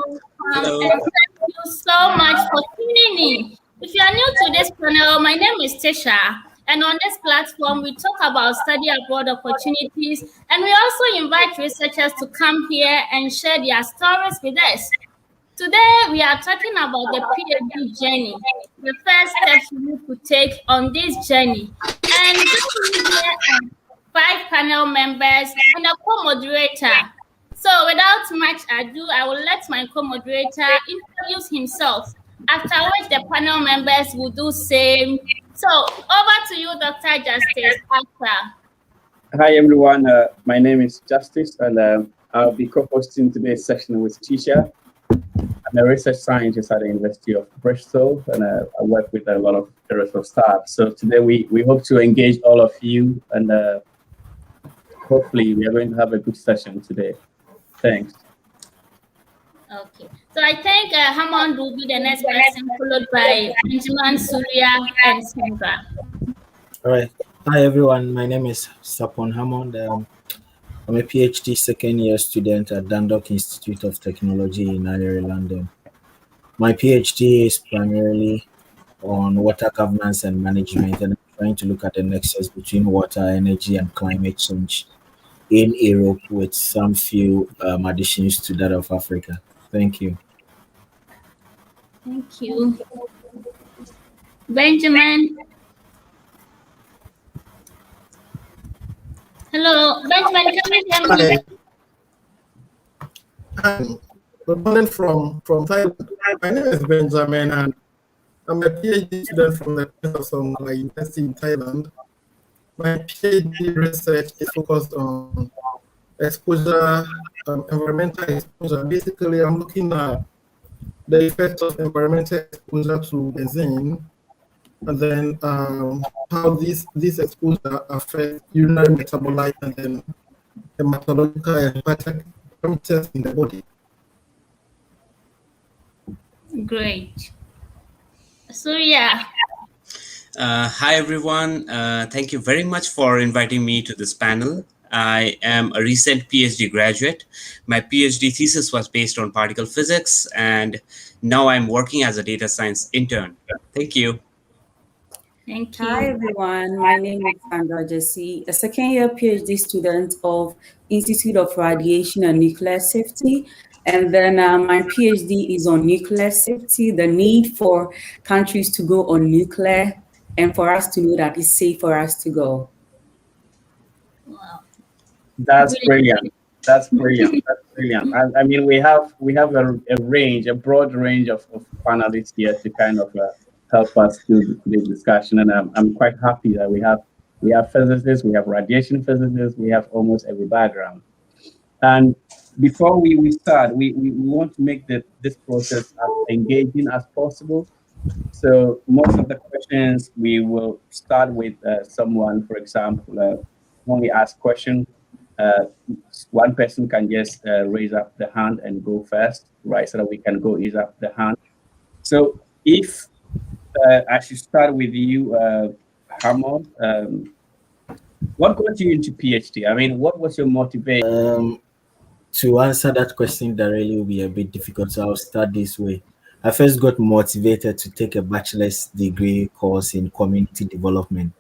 Hello. And thank you so much for tuning in. If you are new to this channel, my name is Tisha, and on this platform, we talk about study abroad opportunities, and we also invite researchers to come here and share their stories with us. Today, we are talking about the PhD journey, the first steps you need to take on this journey. And joining me here are 5 panel members and a co-moderator. So, without much ado, I will let my co-moderator introduce himself. After which the panel members will do same. So, over to you, Dr. Justice Arthur. Hi everyone, my name is Justice, and I'll be co-hosting today's session with Tisha. I'm a research scientist at the University of Bristol, and I work with a lot of the rest of staff. So today we hope to engage all of you, and hopefully we are going to have a good session today. Thanks. Okay, so I think Hammond will be the next person, followed by Benjamin, Surya, and Sandra. All right. Hi, everyone. My name is Sapon Hammond. I'm a PhD second-year student at Dundalk Institute of Technology in Ireland, London. My PhD is primarily on water governance and management, and I'm trying to look at the nexus between water, energy, and climate change in Europe, with some few additions to that of Africa. Thank you. Thank you. Benjamin. Hello, Benjamin, can you hear me? Hi. Good morning from Thailand. My name is Benjamin, and I'm a PhD student from the University in Thailand. My PhD research is focused on exposure, environmental exposure. Basically, I'm looking at the effects of environmental exposure to benzene, and then how this exposure affects urinary metabolite and then hematological and hepatic parameters in the body. Great. So yeah. Hi everyone. Thank you very much for inviting me to this panel. I am a recent PhD graduate. My PhD thesis was based on particle physics, and now I'm working as a data science intern. Thank you. Thank you. Hi everyone, my name is Sandra Jesse, a second-year PhD student of Institute of Radiation and Nuclear Safety. And then my PhD is on nuclear safety, the need for countries to go on nuclear, and for us to know that it's safe for us to go. Wow. That's brilliant. That's brilliant. That's brilliant. I mean, we have a broad range of panelists here to kind of help us do the discussion, and I'm quite happy that we have physicists, we have radiation physicists, we have almost every background. And before we start, we want to make this process as engaging as possible. So most of the questions we will start with someone, for example, when we ask questions, one person can just raise up the hand and go first, right? So that we can go ease up the hand. So if I should start with you, Hammond. What got you into PhD? I mean, what was your motivation? To answer that question directly will be a bit difficult, so I'll start this way. I first got motivated to take a bachelor's degree course in community development.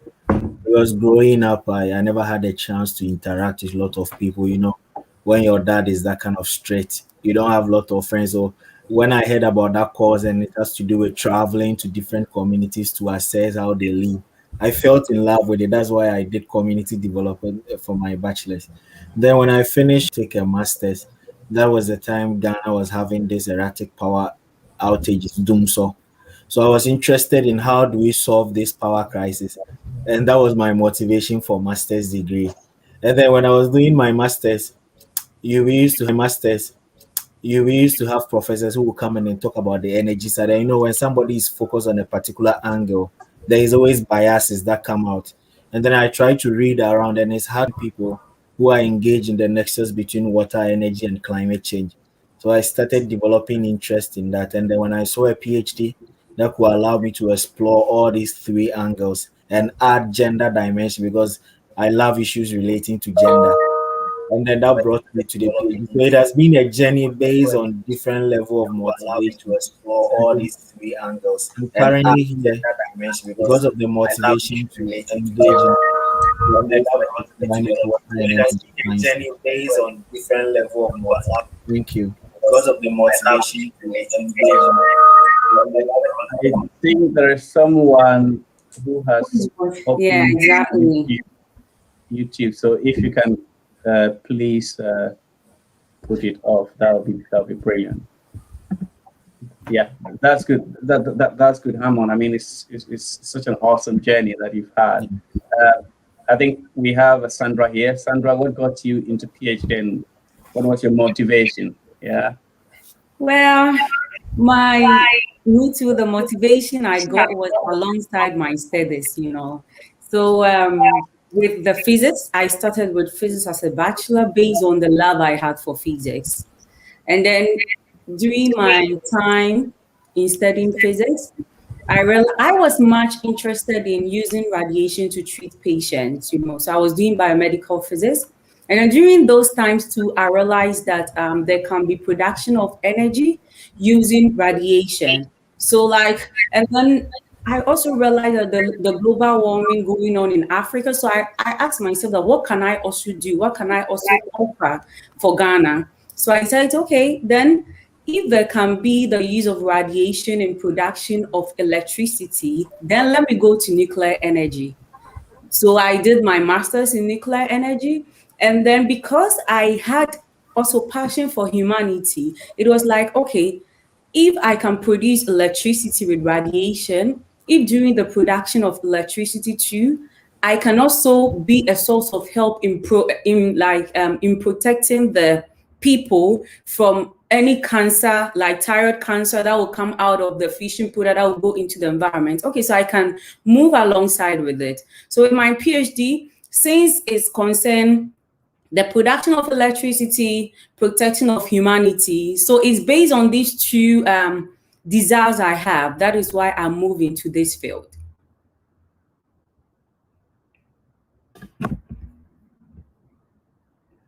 Because growing up, I never had a chance to interact with a lot of people. You know, when your dad is that kind of straight, you don't have a lot of friends. So when I heard about that course and it has to do with traveling to different communities to assess how they live, I felt in love with it. That's why I did community development for my bachelor's. Then when I finished, take a master's. That was the time Ghana was having this erratic power outages, doomso. So I was interested in how do we solve this power crisis, and that was my motivation for master's degree. And then when I was doing my master's, we used to have professors who would come in and talk about the energy side. And you know, when somebody is focused on a particular angle, there is always biases that come out. And then I try to read around, and it's hard people who are engaged in the nexus between water, energy, and climate change. So I started developing interest in that. And then when I saw a PhD that could allow me to explore all these three angles and add gender dimension, because I love issues relating to gender. and then that brought me to the PhD. So it has been a journey based on different level of motivation to explore all these three angles. I'm currently here because of the motivation to engage in journey based on different level of motivation. Thank you. Because of the motivation to engage. I think there is someone who has Yeah, opened exactly. YouTube. So if you can please put it off, that'll be brilliant. Yeah, that's good. That's good, Hamon. I mean, it's such an awesome journey that you've had. I think we have Sandra here. Sandra, what got you into PhD and what was your motivation? Yeah. Well, me too, the motivation I got was alongside my studies, you know. So with the physics, I started with physics as a bachelor based on the love I had for physics. And then during my time in studying physics, I was much interested in using radiation to treat patients, you know. So I was doing biomedical physics. And then during those times too, I realized that there can be production of energy using radiation. So like, and then I also realized that the global warming going on in Africa. So I asked myself that what can I also do? What can I also offer for Ghana? So I said, okay, then if there can be the use of radiation in production of electricity, then let me go to nuclear energy. So I did my master's in nuclear energy. And then because I had also passion for humanity, it was like, okay, if I can produce electricity with radiation, if during the production of electricity too, I can also be a source of help in protecting the people from any cancer, like thyroid cancer that will come out of the fission product that will go into the environment. Okay, so I can move alongside with it. So in my PhD, since it's concerned the production of electricity, protection of humanity. So it's based on these two desires I have. That is why I'm moving to this field.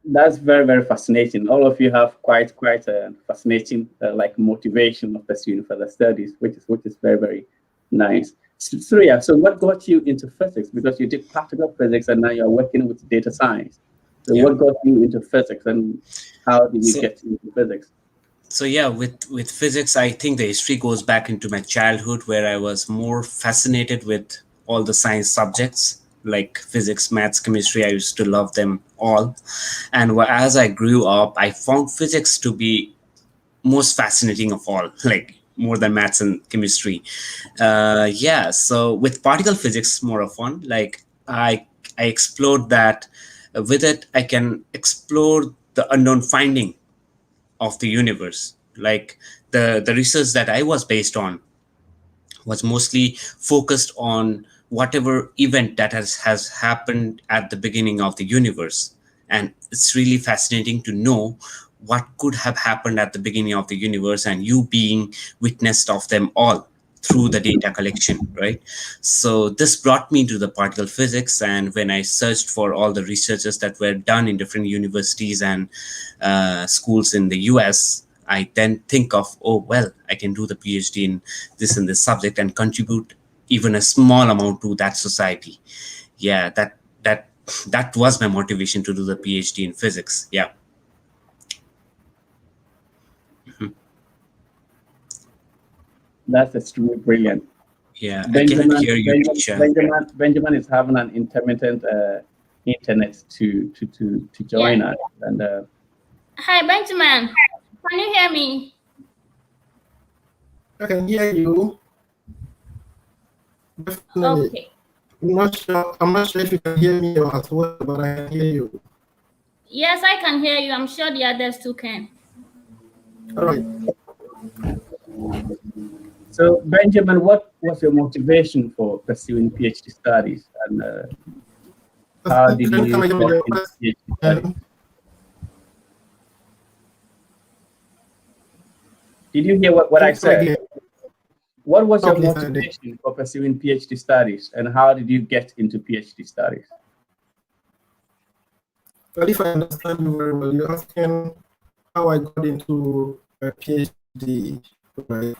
That's very, very fascinating. All of you have quite a fascinating like motivation of pursuing further studies, which is very, very nice. So yeah, so what got you into physics? Because you did practical physics and now you're working with data science. So Yeah. what got you into physics and how did you So- get into physics? So yeah, with physics, I think the history goes back into my childhood where I was more fascinated with all the science subjects like physics, maths, chemistry. I used to love them all, and as I grew up, I found physics to be most fascinating of all, like more than maths and chemistry. Yeah, so with particle physics, more of fun. Like I explored that. With it, I can explore the unknown finding of the universe. Like the research that I was based on was mostly focused on whatever event that has happened at the beginning of the universe. And it's really fascinating to know what could have happened at the beginning of the universe and you being witnessed of them all through the data collection, right? So this brought me to the particle physics, and when I searched for all the researches that were done in different universities and schools in the US, I then think of, oh, well, I can do the PhD in this and this subject and contribute even a small amount to that society. Yeah, that was my motivation to do the PhD in physics. Yeah. That's extremely brilliant. Yeah, I cannot hear you, Tisha. Benjamin is having an intermittent internet to join us, and Hi, Benjamin. Can you hear me? I can hear you. Definitely. Okay. I'm not sure if you can hear me as well, but I can hear you. Yes, I can hear you. I'm sure the others too can. All right. so Benjamin, what was your motivation for pursuing PhD studies, and how did Can you I get give you into PhD studies? Did you hear what I said? What was your motivation for pursuing PhD studies, and how did you get into PhD studies? But if I understand you very well, you're asking how I got into a PhD, right?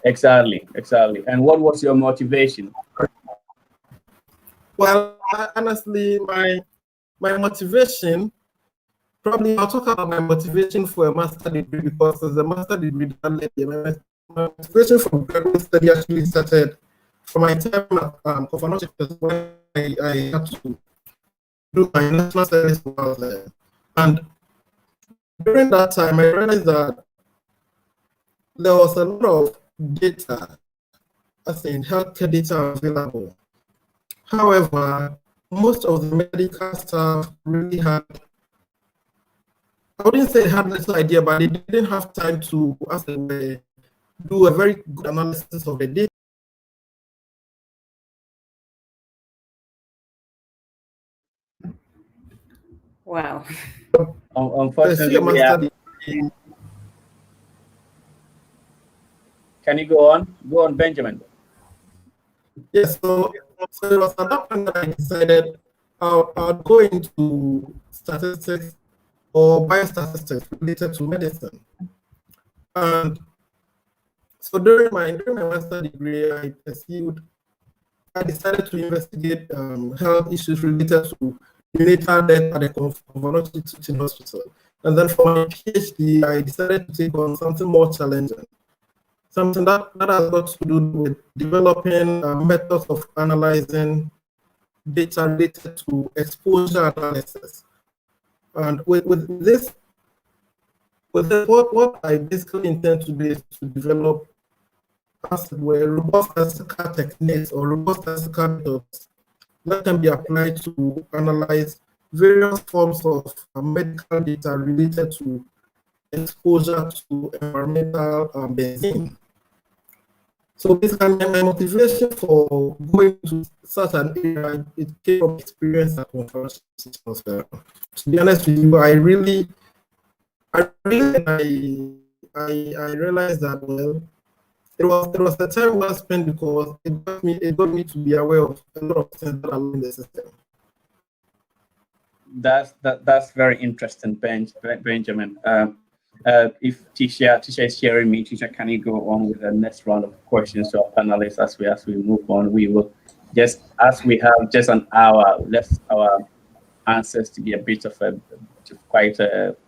Exactly. And what was your motivation? Well, honestly, my motivation, probably I'll talk about my motivation for a master degree, because as a master degree that led me, my motivation for graduate study actually started from my time at governorship, when I had to do my national service was there. And during that time, I realized that there was a lot of data, as in healthcare data available. However, most of the medical staff really had, I wouldn't say had little idea, but they didn't have time to, as they were, do a very good analysis of the data. Wow. Unfortunately, Pursue a we are. master degree. Can you go on? Go on, Benjamin. Yes, so it was at that point that I decided I'll go into statistics or biostatistics related to medicine. And so during my master degree, I decided to investigate health issues related to neonatal death at the Governorship Teaching Hospital. And then for my PhD, I decided to take on something more challenging, something that has got to do with developing methods of analyzing data related to exposure analysis. And with this, what I basically intend to do is to develop, as it were, robust statistical techniques or robust statistical methods that can be applied to analyze various forms of medical data related to exposure to environmental benzene. So basically, my motivation for going to such an area, it came from experience at conference. To be honest with you, I realized that, well, it was a time well spent, because it got me to be aware of a lot of things that are in the system. That's very interesting, Benjamin. If Tisha is sharing me, Tisha, can you go on with the next round of questions to our panelists as we move on? We will just, as we have just an hour, let our answers to be a bit of quite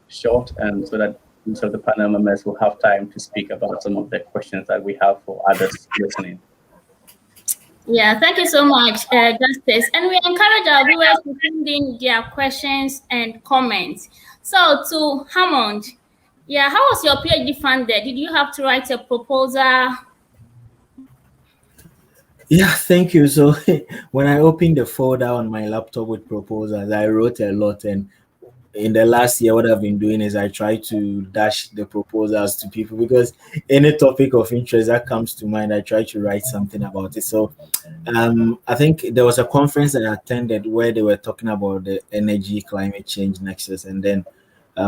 short, and so that each of the panel members will have time to speak about some of the questions that we have for others listening. Yeah, thank you so much, Justice. And we encourage our viewers to send in their questions and comments. So to Hammond, yeah, how was your PhD funded? Did you have to write a proposal? Yeah, thank you. So when I opened the folder on my laptop with proposals, I wrote a lot. And in the last year, what I've been doing is I try to dash the proposals to people, because any topic of interest that comes to mind, I try to write something about it. So I think there was a conference that I attended where they were talking about the energy climate change nexus. And then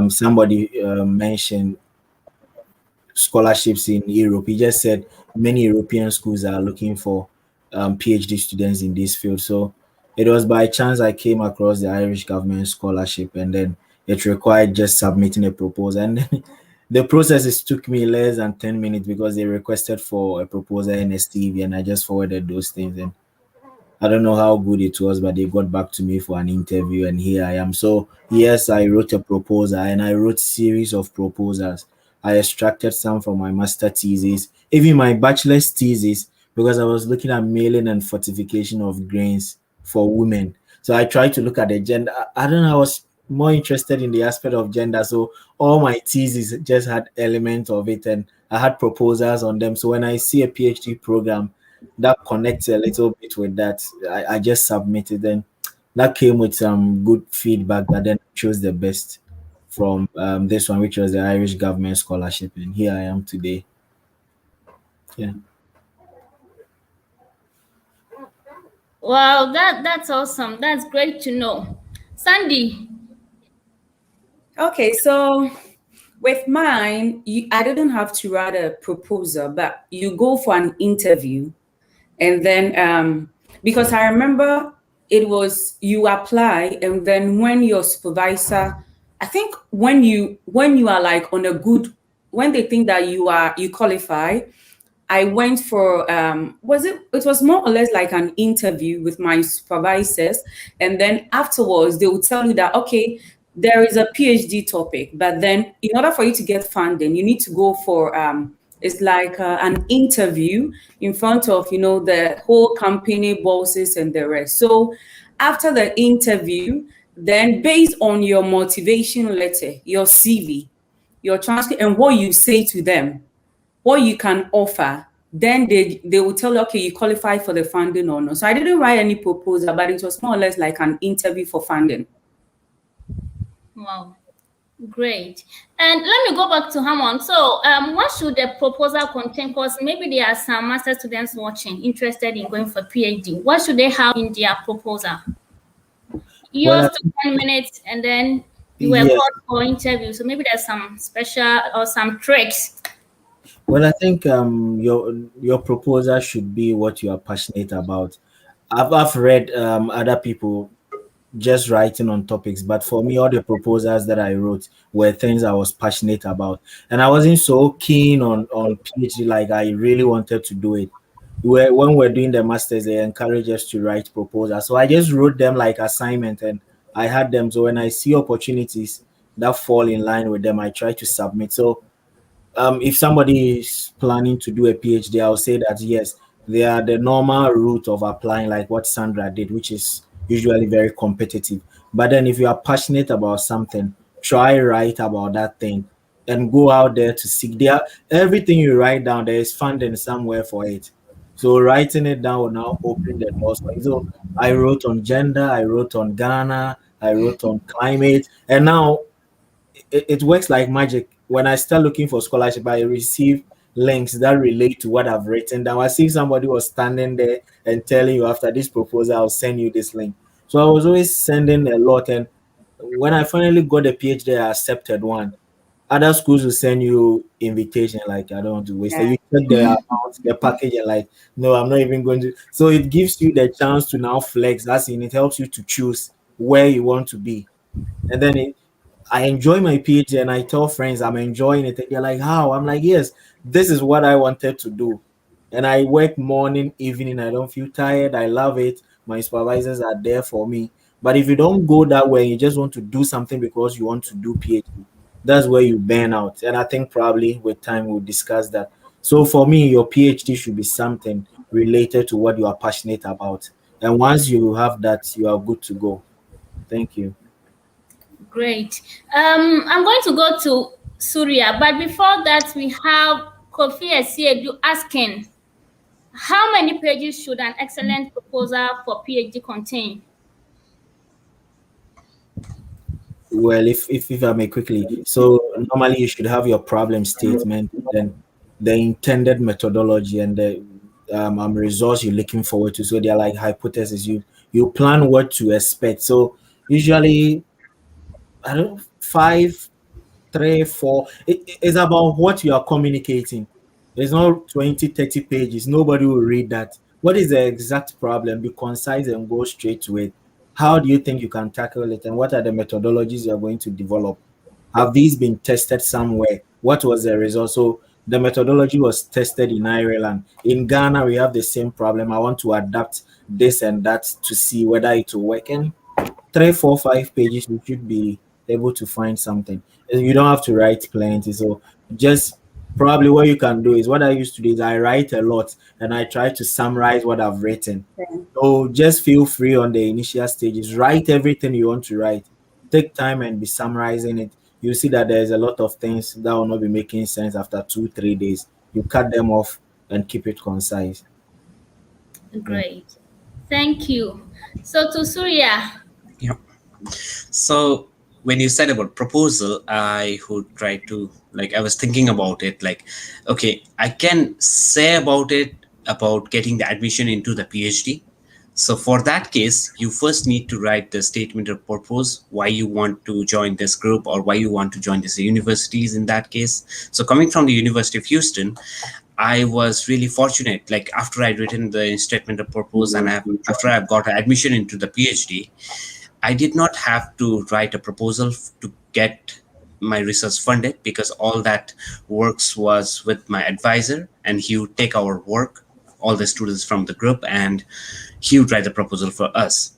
somebody mentioned scholarships in Europe. He just said many European schools are looking for PhD students in this field. So it was by chance I came across the Irish government scholarship, and then it required just submitting a proposal. And then the process took me less than 10 minutes, because they requested for a proposal in STV, and I just forwarded those things. And I don't know how good it was, but they got back to me for an interview, and here I am. So yes, I wrote a proposal, and I wrote series of proposals. I extracted some from my master thesis, even my bachelor's thesis, because I was looking at mailing and fortification of grains for women. So I tried to look at the gender. I don't know, I was more interested in the aspect of gender. So all my theses just had elements of it, and I had proposals on them. So when I see a PhD program that connects a little bit with that, I just submitted. Then that came with some good feedback, but then I chose the best from this one, which was the Irish government scholarship, and here I am today. Yeah. Wow, that's awesome. That's great to know. Sandy. Okay, so with mine, I didn't have to write a proposal, but you go for an interview, and then because I remember it was you apply, and then when your supervisor, I think when you are like on a good, when they think that you qualify, I went for it was more or less like an interview with my supervisors, and then afterwards they will tell you that, okay, there is a PhD topic, but then in order for you to get funding, you need to go for it's like an interview in front of the whole company bosses and the rest. So after the interview, then based on your motivation letter, your CV, your transcript, and what you say to them, what you can offer, then they will tell you, okay, you qualify for the funding or not. So I didn't write any proposal, but it was more or less like an interview for funding. Wow, great. And let me go back to Hammond. So what should the proposal contain? Because maybe there are some master students watching interested in going for PhD. What should they have in their proposal? Yours took 10 minutes, and then you were called for interview. So maybe there's some special or some tricks. Well, I think your proposal should be what you are passionate about. I've read other people just writing on topics, but for me, all the proposals that I wrote were things I was passionate about, and I wasn't so keen on PhD. Like, I really wanted to do it. When we're doing the masters, they encourage us to write proposals, so I just wrote them like assignment, and I had them. So when I see opportunities that fall in line with them, I try to submit. So if somebody is planning to do a PhD, I'll say that yes, they are the normal route of applying, like what Sandra did, which is usually very competitive. But then if you are passionate about something, try write about that thing and go out there to seek. There, everything you write down, there is funding somewhere for it. So writing it down will now open the doors for you. So I wrote on gender, I wrote on Ghana, I wrote on climate, and now it works like magic. When I start looking for scholarship, I receive links that relate to what I've written down. I see somebody was standing there and telling you, after this proposal, I'll send you this link. So I was always sending a lot. And when I finally got the PhD, I accepted one. Other schools will send you invitation, like, I don't want to waste it. You check the amount, the package, and like, no, I'm not even going to. So it gives you the chance to now flex. That's in it helps you to choose where you want to be. And then I enjoy my PhD, and I tell friends I'm enjoying it. And they're like, how? I'm like, yes, this is what I wanted to do. And I work morning, evening. I don't feel tired. I love it. My supervisors are there for me. But if you don't go that way, you just want to do something because you want to do PhD, that's where you burn out. And I think probably with time we'll discuss that. So for me, your PhD should be something related to what you are passionate about. And once you have that, you are good to go. Thank you. Great. I'm going to go to Surya, but before that, we have Kofi Esiedu asking, how many pages should an excellent proposal for PhD contain? Well, if I may quickly, so normally you should have your problem statement, then the intended methodology, and the results you're looking forward to. So they're like hypotheses. You plan what to expect. So usually, I don't know, 5, 3, 4. It's about what you are communicating. There's not 20, 30 pages. Nobody will read that. What is the exact problem? Be concise and go straight to it. How do you think you can tackle it? And what are the methodologies you're going to develop? Have these been tested somewhere? What was the result? So the methodology was tested in Ireland. In Ghana, we have the same problem. I want to adapt this and that to see whether it will work. And 3, 4, 5 pages, you should be able to find something. You don't have to write plenty. So just probably what you can do is, what I used to do is I write a lot and I try to summarize what I've written. So just feel free on the initial stages. Write everything you want to write. Take time and be summarizing it. You see that there's a lot of things that will not be making sense after 2, 3 days. You cut them off and keep it concise. Great. Thank you. So to Surya. Yeah. So when you said about proposal, I would try to, like, I was thinking about it, like, okay, I can say about it, about getting the admission into the PhD. So for that case, you first need to write the statement of purpose, why you want to join this group or why you want to join this universities in that case. So coming from the University of Houston, I was really fortunate. Like after I'd written the statement of purpose and after I've got admission into the PhD, I did not have to write a proposal to get my research funded, because all that works was with my advisor, and he would take our work, all the students from the group, and he would write the proposal for us.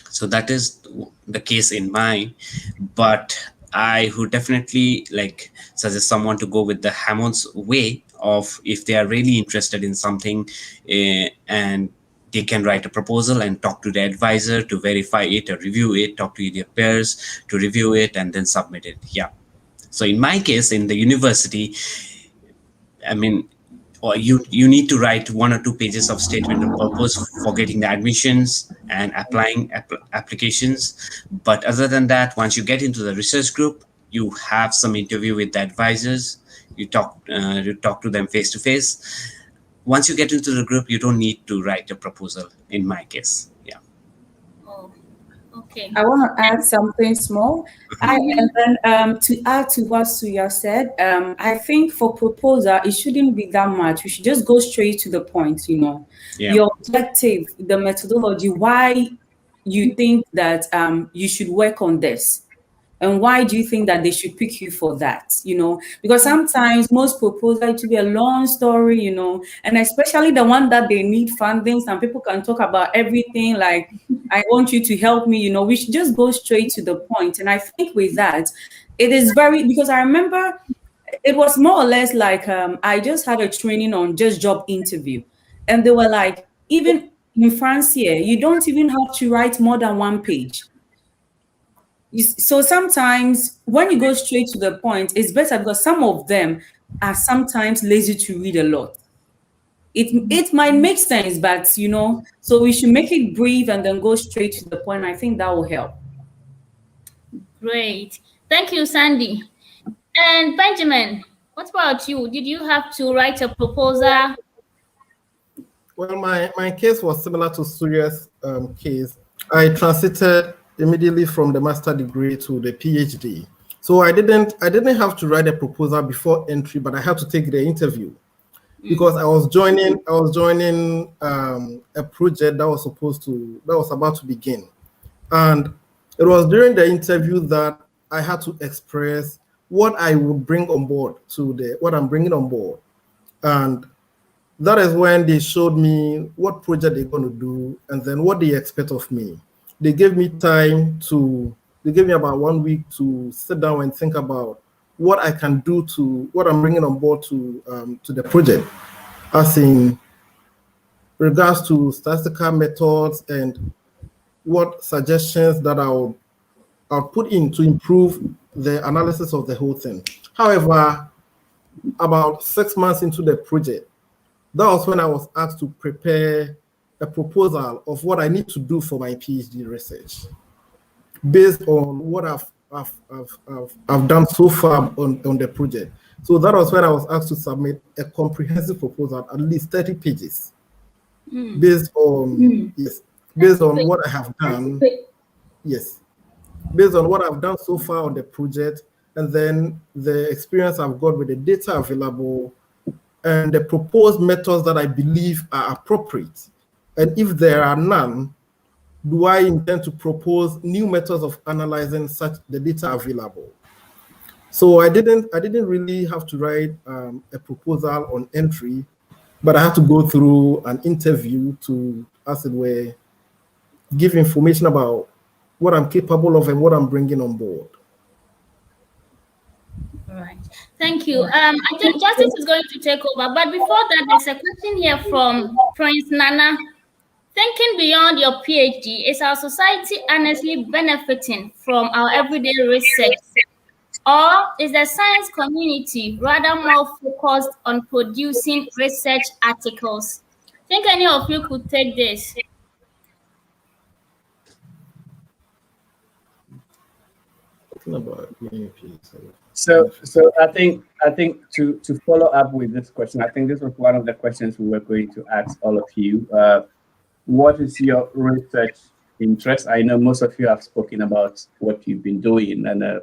So that is the case in mine. But I would definitely like suggest someone to go with the Hammond's way of, if they are really interested in something, and they can write a proposal and talk to the advisor to verify it or review it, talk to their peers to review it, and then submit it. Yeah. So in my case, in the university, I mean, or you need to write 1 or 2 pages of statement of purpose for getting the admissions and applying applications. But other than that, once you get into the research group, you have some interview with the advisors. You talk to them face to face. Once you get into the group, you don't need to write a proposal. In my case, yeah. Oh, okay. I want to add something small. And then to add to what Suya said, I think for proposal, it shouldn't be that much. We should just go straight to the point, Yeah. Your objective, the methodology, why you think that you should work on this. And why do you think that they should pick you for that? Because sometimes most proposals to be a long story, and especially the one that they need funding. Some people can talk about everything like, I want you to help me, we should just go straight to the point. And I think with that, it is because I remember it was more or less like I just had a training on just job interview. And they were like, even in France here, you don't even have to write more than 1 page. So sometimes when you go straight to the point, it's better, because some of them are sometimes lazy to read a lot. It might make sense, but so we should make it brief and then go straight to the point. I think that will help. Great. Thank you, Sandy. And Benjamin, what about you? Did you have to write a proposal? Well, my case was similar to Surya's case. I transited immediately from the master degree to the PhD. So I didn't have to write a proposal before entry, but I had to take the interview because I was joining a project that was about to begin. And it was during the interview that I had to express what I would bring on board what I'm bringing on board. And that is when they showed me what project they're going to do and then what they expect of me. They gave me about 1 week to sit down and think about what I can do to what I'm bringing on board to the project, as in regards to statistical methods and what suggestions that I'll put in to improve the analysis of the whole thing. However, about 6 months into the project, that was when I was asked to prepare a proposal of what I need to do for my PhD research, based on what I've done so far on the project. So that was when I was asked to submit a comprehensive proposal, at least 30 pages, based on what I have done. Yes, based on what I've done so far on the project, and then the experience I've got with the data available, and the proposed methods that I believe are appropriate. And if there are none, do I intend to propose new methods of analyzing the data available? So I didn't really have to write a proposal on entry, but I had to go through an interview to, as it were, give information about what I'm capable of and what I'm bringing on board. All right. Thank you. I think Justice is going to take over, but before that, there's a question here from Prince Nana. Thinking beyond your PhD, is our society honestly benefiting from our everyday research? Or is the science community rather more focused on producing research articles? I think any of you could take this. So I think to follow up with this question, I think this was one of the questions we were going to ask all of you. What is your research interest? I know most of you have spoken about what you've been doing, and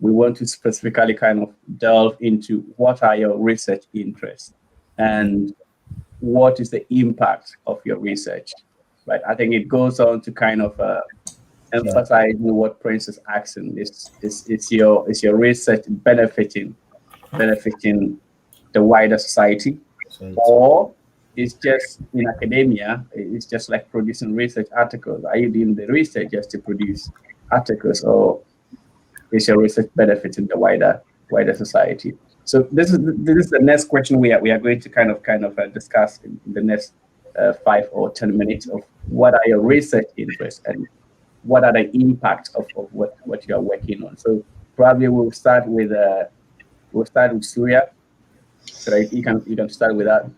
we want to specifically kind of delve into what are your research interests. and what is the impact of your research, right? I think it goes on to kind of emphasize what Prince is asking: is your research benefiting the wider society, or it's just in academia? It's just like producing research articles. Are you doing the research just to produce articles, or is your research benefiting the wider society? So this is the next question we are going to kind of discuss in the next 5 or 10 minutes, of what are your research interests and what are the impacts of what you are working on. So probably we'll start with Surya. So you can start with that.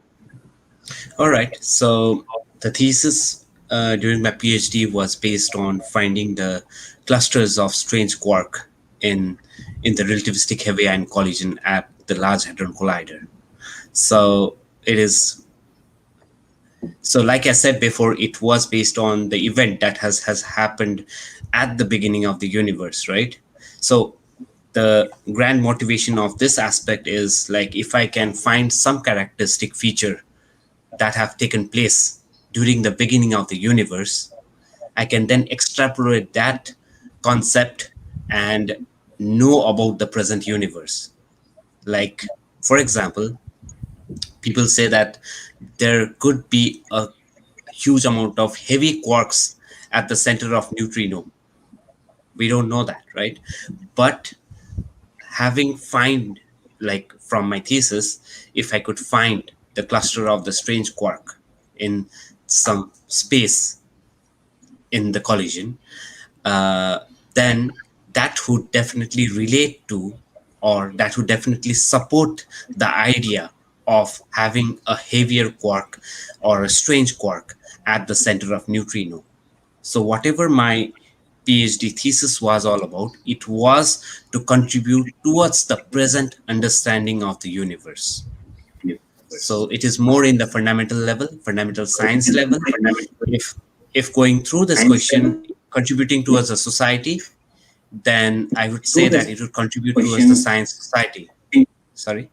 All right. So the thesis during my PhD was based on finding the clusters of strange quark in the relativistic heavy ion collision at the Large Hadron Collider. So it is. So, like I said before, it was based on the event that has happened at the beginning of the universe, right? So the grand motivation of this aspect is, like, if I can find some characteristic feature that have taken place during the beginning of the universe, I can then extrapolate that concept and know about the present universe. Like, for example, people say that there could be a huge amount of heavy quarks at the center of neutrino. We don't know that, right? But having find, like, from my thesis, if I could find the cluster of the strange quark in some space in the collision, then that would definitely relate to, or that would definitely support the idea of having a heavier quark or a strange quark at the center of neutrino. So whatever my PhD thesis was all about, it was to contribute towards the present understanding of the universe. So it is more in the fundamental level, fundamental science level. If going through this question, contributing towards a society, then I would say that it would contribute towards the science society. Sorry.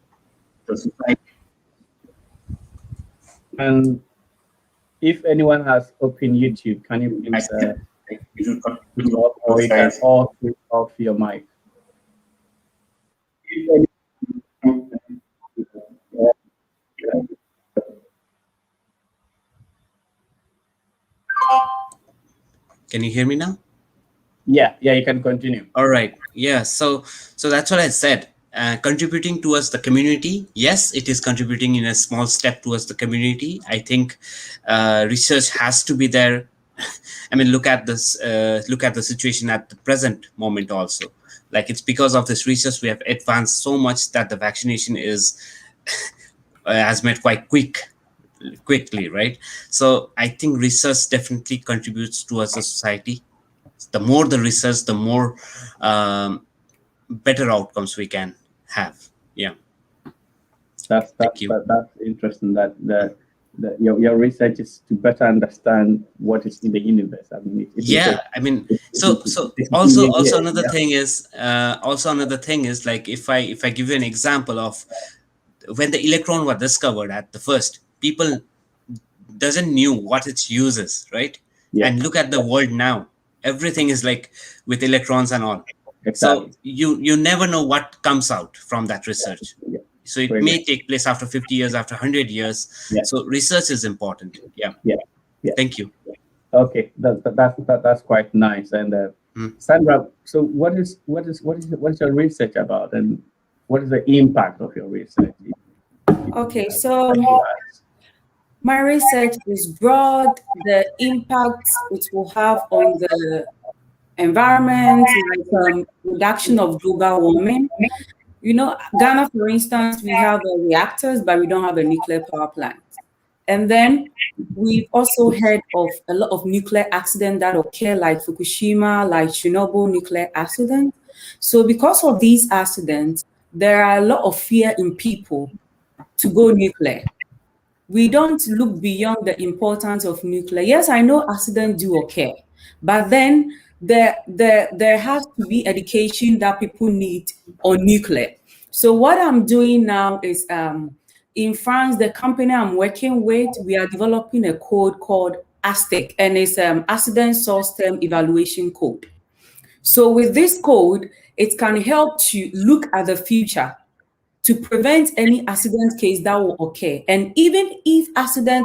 And if anyone has open YouTube, can you please or you can all switch off your mic? Can you hear me now? Yeah, you can continue. All right. Yeah. So that's what I said. Contributing towards the community. Yes, it is contributing in a small step towards the community. I think research has to be there. I mean, look at this. Look at the situation at the present moment also. Like, it's because of this research we have advanced so much that the vaccination is has made quite quickly, right? So I think research definitely contributes towards the society. The more the research, the more better outcomes we can have. Yeah. That's interesting. That your research is to better understand what is in the universe. I mean, I mean, so also another thing is like, if I give you an example of when the electron was discovered at the first, people doesn't knew what its use is, right? Yeah. And look at the world now. Everything is like with electrons and all. Exactly. So you never know what comes out from that research. Yeah. So it may take place after 50 years, after 100 years. Yeah. So research is important. Yeah. Thank you. Okay, that's quite nice. And Sandra, so what is your research about, and what is the impact of your research? Okay, so my research is broad. The impact it will have on the environment, like reduction of global warming. You know, Ghana, for instance, we have reactors, but we don't have a nuclear power plant. And then we've also heard of a lot of nuclear accidents that occur, like Fukushima, like Chernobyl nuclear accident. So because of these accidents, there are a lot of fear in people to go nuclear. We don't look beyond the importance of nuclear. Yes, I know accidents do occur, but then there has to be education that people need on nuclear. So what I'm doing now is in France, the company I'm working with, we are developing a code called ASTEC, and it's Accident Source Term Evaluation Code. So with this code, it can help to look at the future to prevent any accident case that will occur. And even if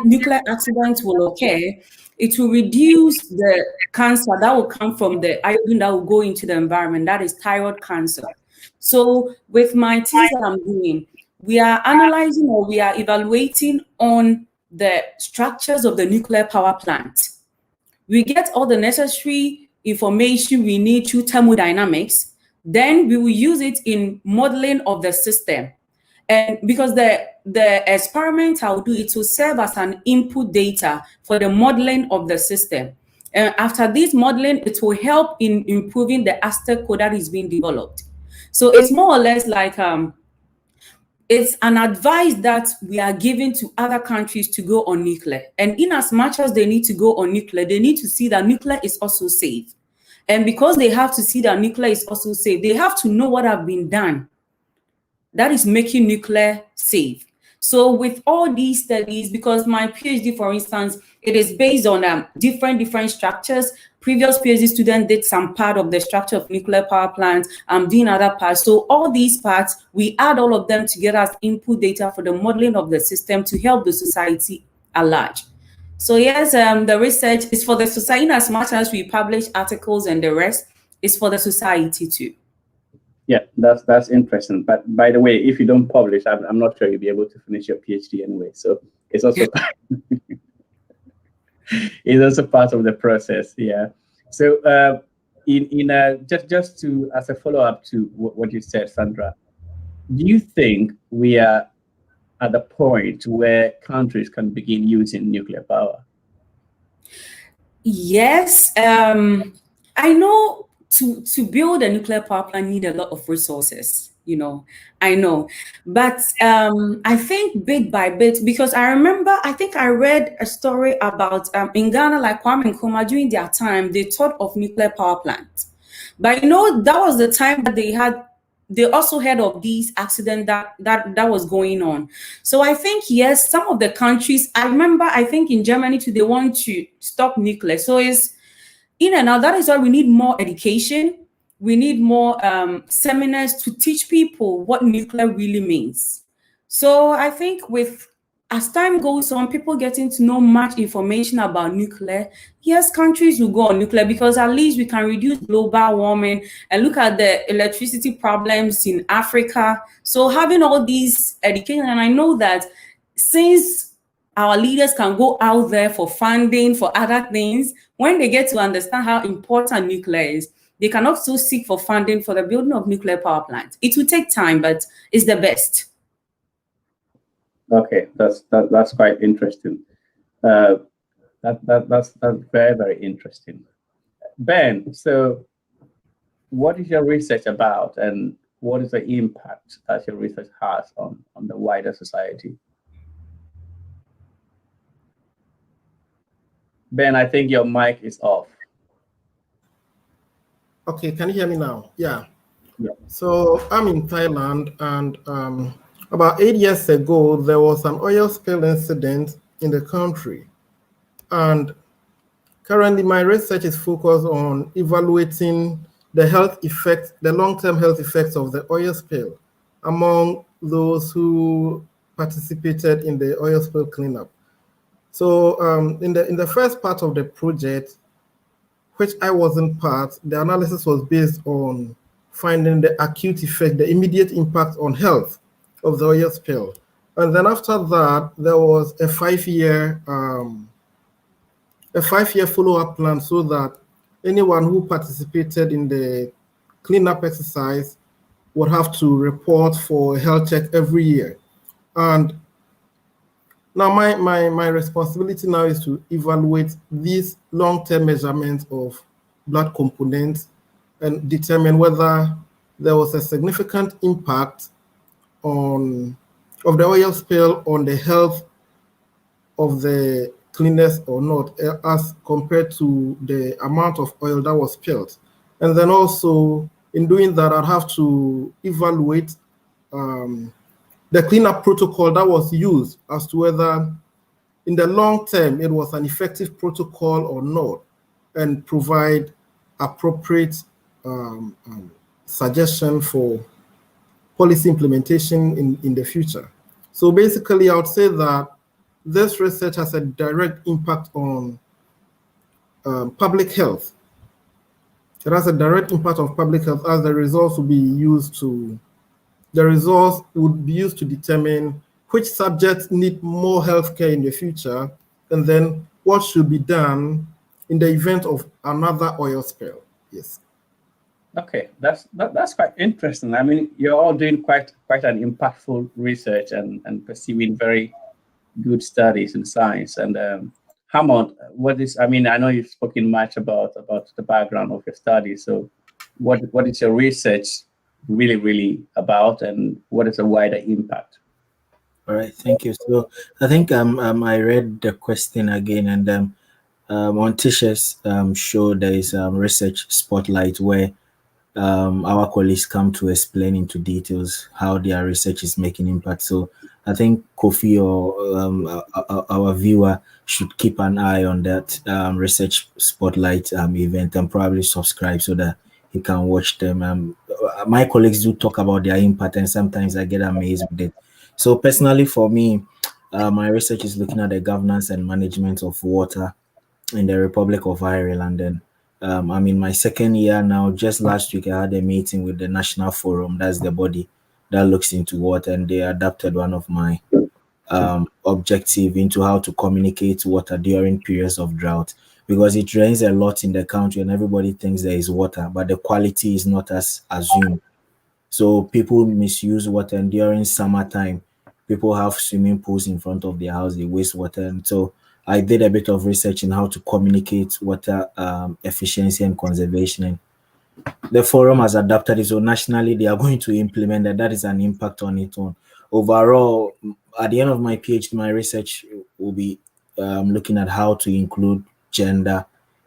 nuclear accidents will occur, it will reduce the cancer that will come from the iodine that will go into the environment, that is thyroid cancer. So with my thesis that I'm doing, we are analyzing or we are evaluating on the structures of the nuclear power plant. We get all the necessary information we need through thermodynamics. Then we will use it in modeling of the system. And because the experiment I'll do, it will serve as an input data for the modeling of the system. And after this modeling, it will help in improving the ASTEC code that is being developed. So it's more or less like it's an advice that we are giving to other countries to go on nuclear. And in as much as they need to go on nuclear, they need to see that nuclear is also safe. And because they have to see that nuclear is also safe, they have to know what have been done that is making nuclear safe. So with all these studies, because my PhD, for instance, it is based on different structures. Previous PhD student did some part of the structure of nuclear power plants. I'm doing other parts. So all these parts, we add all of them together as input data for the modeling of the system to help the society at large. So yes, the research is for the society in as much as we publish articles and the rest is for the society too. Yeah, that's interesting. But by the way, if you don't publish, I'm not sure you'll be able to finish your PhD anyway. So it's also it's also part of the process. Yeah. So just to as a follow up to what you said, Sandra, do you think we are at the point where countries can begin using nuclear power? Yes, I know. To build a nuclear power plant need a lot of resources, I know. But I think bit by bit, because I think I read a story about in Ghana, like Kwame Nkrumah, during their time, they thought of nuclear power plants. But that was the time that they also heard of these accidents that was going on. So I think, yes, some of the countries, I think in Germany too, they want to stop nuclear. So it's in and out. That is why we need more education. We need more seminars to teach people what nuclear really means. So I think as time goes on, people getting to know much information about nuclear, yes, countries will go on nuclear because at least we can reduce global warming and look at the electricity problems in Africa. So having all these education, and I know that since our leaders can go out there for funding, for other things, when they get to understand how important nuclear is, they can also seek for funding for the building of nuclear power plants. It will take time, but it's the best. Okay, that's quite interesting. That's very, very interesting. Ben, so what is your research about, and what is the impact that your research has on the wider society? Ben, I think your mic is off. Okay, can you hear me now? Yeah. So I'm in Thailand, and about 8 years ago, there was an oil spill incident in the country. And currently, my research is focused on evaluating the long-term health effects of the oil spill among those who participated in the oil spill cleanup. So in the first part of the project, which I wasn't part, the analysis was based on finding the acute effect, the immediate impact on health of the oil spill. And then after that, there was a 5-year follow-up plan so that anyone who participated in the cleanup exercise would have to report for a health check every year. And now my responsibility now is to evaluate these long-term measurements of blood components and determine whether there was a significant impact of the oil spill on the health of the cleaners or not, as compared to the amount of oil that was spilled. And then also in doing that, I'd have to evaluate the cleanup protocol that was used as to whether in the long term it was an effective protocol or not, and provide appropriate suggestion for policy implementation in the future. So basically, I would say that this research has a direct impact on public health. It has a direct impact on public health, as the results would be used to determine which subjects need more healthcare in the future, and then what should be done in the event of another oil spill. Yes. Okay, that's quite interesting. I mean, you're all doing quite an impactful research and pursuing very good studies in science. And Hammond, what is? I mean, I know you've spoken much about the background of your study. So, what is your research really about, and what is the wider impact? All right, thank you. So I think I read the question again, and on Tisha's show there is research spotlight where our colleagues come to explain into details how their research is making impact. So I think Kofi or our viewer should keep an eye on that research spotlight event and probably subscribe so that he can watch them. My colleagues do talk about their impact, and sometimes I get amazed with it. So personally, for me, my research is looking at the governance and management of water in the Republic of Ireland. And I'm in my second year now. Just last week, I had a meeting with the National Forum. That's the body that looks into water, and they adapted one of my objective into how to communicate water during periods of drought, because it rains a lot in the country and everybody thinks there is water, but the quality is not as assumed. So people misuse water, and during summertime, people have swimming pools in front of their house, they waste water. And so I did a bit of research in how to communicate water efficiency and conservation. And the forum has adapted it. So nationally, they are going to implement that. That is an impact on it. On overall, at the end of my PhD, my research will be looking at how to include gender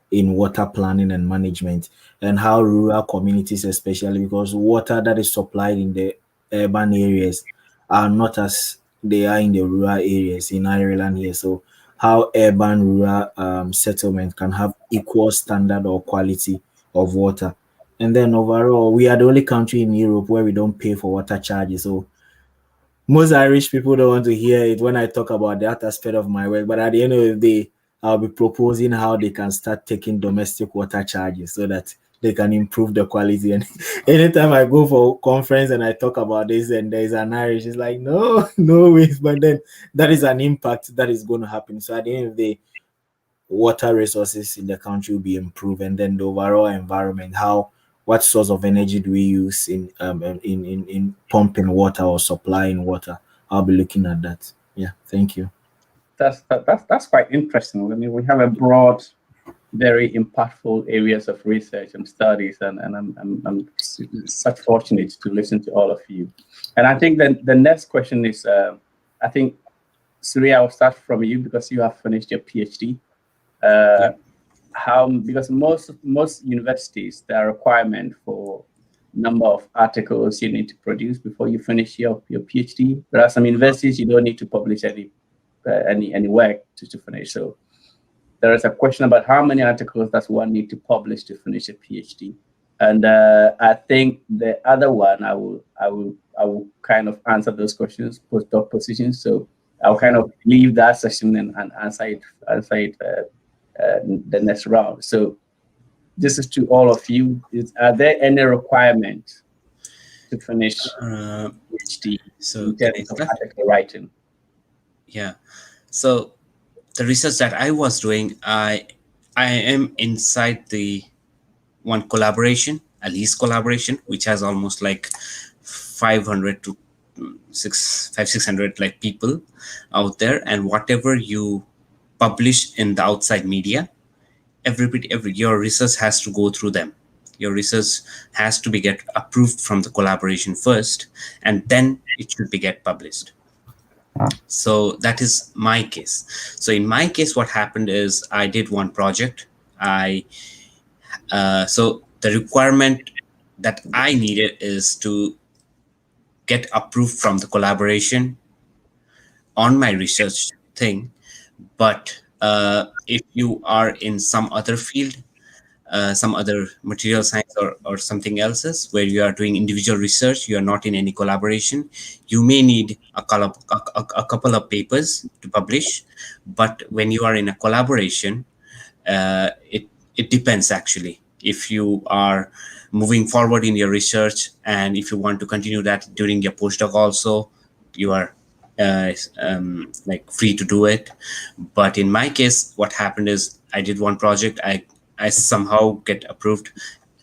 in water planning and management, and how rural communities, especially because water that is supplied in the urban areas are not as they are in the rural areas in Ireland here. So how urban rural settlement can have equal standard or quality of water. And then overall, we are the only country in Europe where we don't pay for water charges. So most Irish people don't want to hear it when I talk about that aspect of my work. But at the end of the day, I'll be proposing how they can start taking domestic water charges so that they can improve the quality. And anytime I go for conference and I talk about this and there's an Irish, it's like, no, no ways. But then that is an impact that is going to happen. So at the end of the day, water resources in the country will be improved, and then the overall environment, how what source of energy do we use in pumping water or supplying water. I'll be looking at that. Yeah, thank you. That's quite interesting. I mean, we have a broad, very impactful areas of research and studies, and I'm such fortunate to listen to all of you. And I think that the next question is, I think, Surya, I'll start from you because you have finished your PhD. How, because most universities, there are requirement for number of articles you need to produce before you finish your PhD. There are some universities you don't need to publish any work to finish. So there is a question about how many articles does one need to publish to finish a PhD. And I think the other one, I will kind of answer those questions, postdoc positions. So I'll kind of leave that session and answer it the next round. So this is to all of you. Are there any requirement to finish PhD in terms of article writing? Yeah. So the research that I was doing, I am inside the one collaboration, a lease collaboration, which has almost like 500 to 600 like people out there, and whatever you publish in the outside media, your research has to go through them. Your research has to be get approved from the collaboration first, and then it should be get published. So that is my case. So in my case, what happened is I did one project. So the requirement that I needed is to get approved from the collaboration on my research thing. But if you are in some other field, some other material science or something else's where you are doing individual research, you are not in any collaboration, you may need a couple of papers to publish. But when you are in a collaboration, it depends actually. If you are moving forward in your research and if you want to continue that during your postdoc also, you are like free to do it. But in my case, what happened is I did one project, I somehow get approved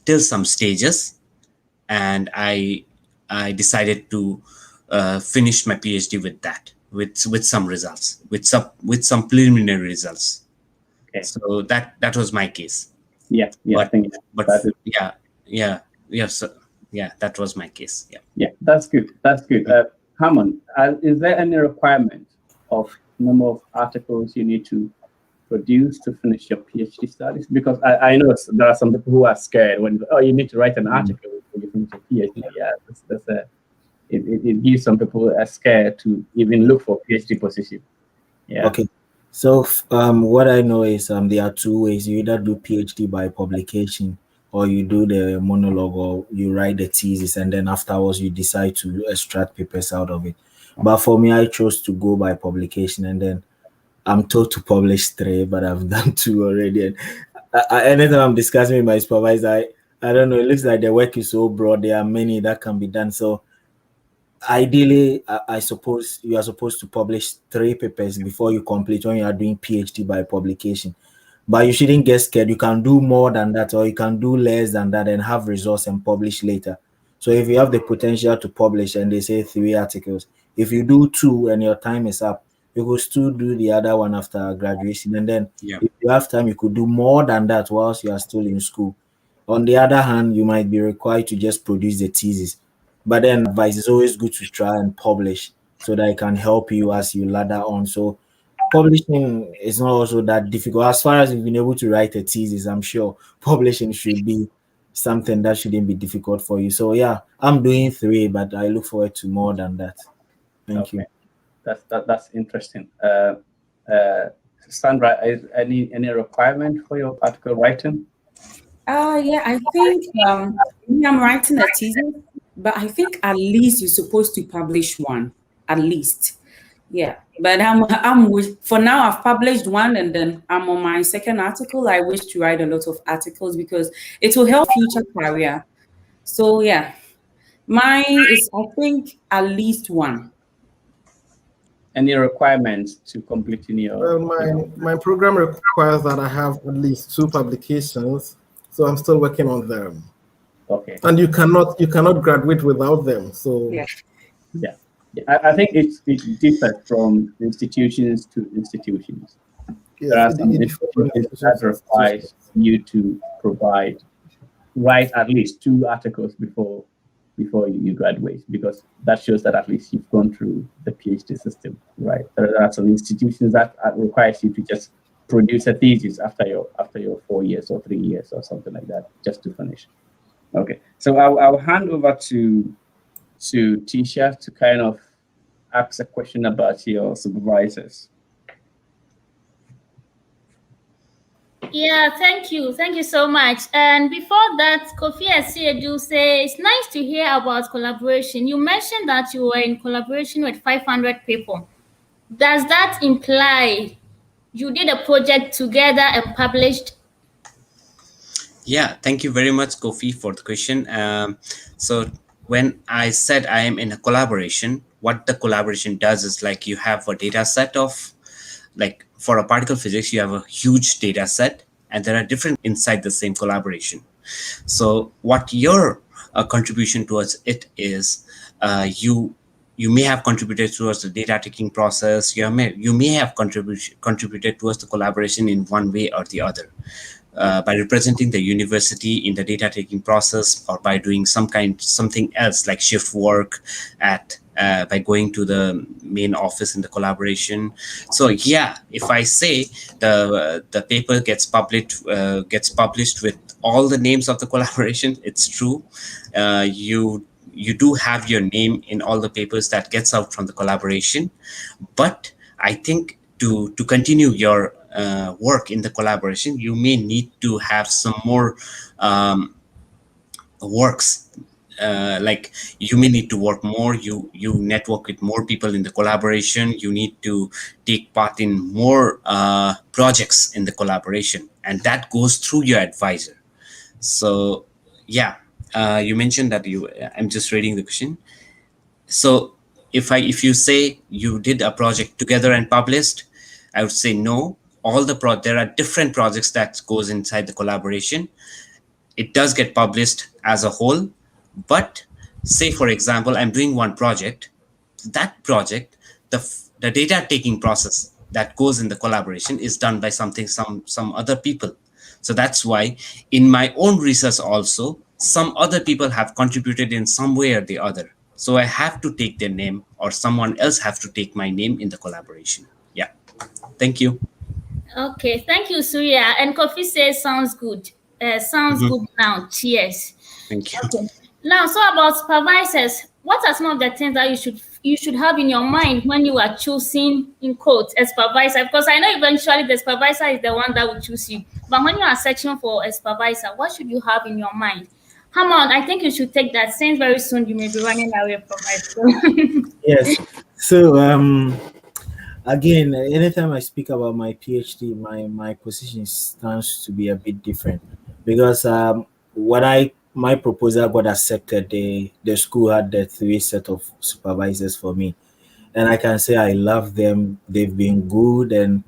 till some stages, and I decided to finish my PhD with that, with some results, with some preliminary results. Okay. So that was my case. Yeah, But, I think but that is, so that was my case. yeah, that's good. That's good. Hammond, is there any requirement of number of articles you need to produce to finish your PhD studies? Because I know there are some people who are scared when, oh, you need to write an article before you finish your PhD. Yeah, it gives some people a scare to even look for PhD position. Yeah. Okay. So what I know is there are two ways. You either do PhD by publication, or you do the monologue, or you write the thesis, and then afterwards you decide to extract papers out of it. But for me, I chose to go by publication, and then I'm told to publish 3, but I've done 2 already. And anytime I'm discussing with my supervisor, I don't know, it looks like the work is so broad. There are many that can be done. So ideally, I suppose you are supposed to publish 3 papers before you complete when you are doing PhD by publication. But you shouldn't get scared. You can do more than that, or you can do less than that and have results and publish later. So if you have the potential to publish and they say 3 articles, if you do 2 and your time is up, you could still do the other one after graduation. And then if you have time, you could do more than that whilst you are still in school. On the other hand, you might be required to just produce the thesis. But then advice is always good to try and publish so that it can help you as you ladder on. So publishing is not also that difficult. As far as you've been able to write a thesis, I'm sure publishing should be something that shouldn't be difficult for you. So yeah, I'm doing 3, but I look forward to more than that. Thank you. That's interesting. Sandra, is any requirement for your article writing? Yeah, I think I'm writing a thesis, but I think at least you're supposed to publish 1, at least. Yeah, but for now I've published 1, and then I'm on my 2nd article. I wish to write a lot of articles because it will help future career. So yeah, mine is, I think, at least 1. Any requirements to completing your? Well, my program requires that I have at least 2 publications, so I'm still working on them. Okay. And you cannot graduate without them. So yeah. I think it differs from institutions to institutions. Yes, There are some institutions that require you to write at least 2 articles before you graduate, because that shows that at least you've gone through the PhD system, right? There are some institutions that requires you to just produce a thesis after your 4 years or 3 years or something like that, just to finish. Okay, so I'll hand over to Tisha to kind of ask a question about your supervisors. Yeah, thank you so much. And before that, Kofi Asiedu say it's nice to hear about collaboration. You mentioned that you were in collaboration with 500 people. Does that imply you did a project together and published? Yeah, thank you very much, Kofi, for the question. So when I said I am in a collaboration, what the collaboration does is, like, you have a data set of, like, for a particle physics, you have a huge data set, and there are different inside the same collaboration. So what your contribution towards it is, you may have contributed towards the data taking process. You may have contributed towards the collaboration in one way or the other. By representing the university in the data taking process, or by doing something else like shift work by going to the main office in the collaboration. So yeah, if I say the paper gets published with all the names of the collaboration, it's true. you do have your name in all the papers that gets out from the collaboration. But I think to continue your work in the collaboration, you may need to have some more works. Like you may need to work more, you network with more people in the collaboration, you need to take part in more projects in the collaboration, and that goes through your advisor. So yeah, you mentioned that I'm just reading the question. So if you say you did a project together and published, I would say no. All there are different projects that goes inside the collaboration. It does get published as a whole, but say for example I'm doing one project. That project, the data taking process that goes in the collaboration is done by some other people. So that's why in my own research also some other people have contributed in some way or the other, so I have to take their name or someone else have to take my name in the collaboration. Yeah, thank you. Okay, thank you, Surya. And Kofi says sounds good. Sounds Mhm. good now. Cheers. Thank you. Okay. Now, so about supervisors, what are some of the things that you should have in your mind when you are choosing, in quotes, a supervisor? Because I know eventually the supervisor is the one that will choose you. But when you are searching for a supervisor, what should you have in your mind? Come on, I think you should take that since very soon you may be running away from it. Yes. So again, anytime I speak about my PhD, my position stands to be a bit different because when my proposal got accepted, the school had the three set of supervisors for me, and I can say I love them. They've been good, and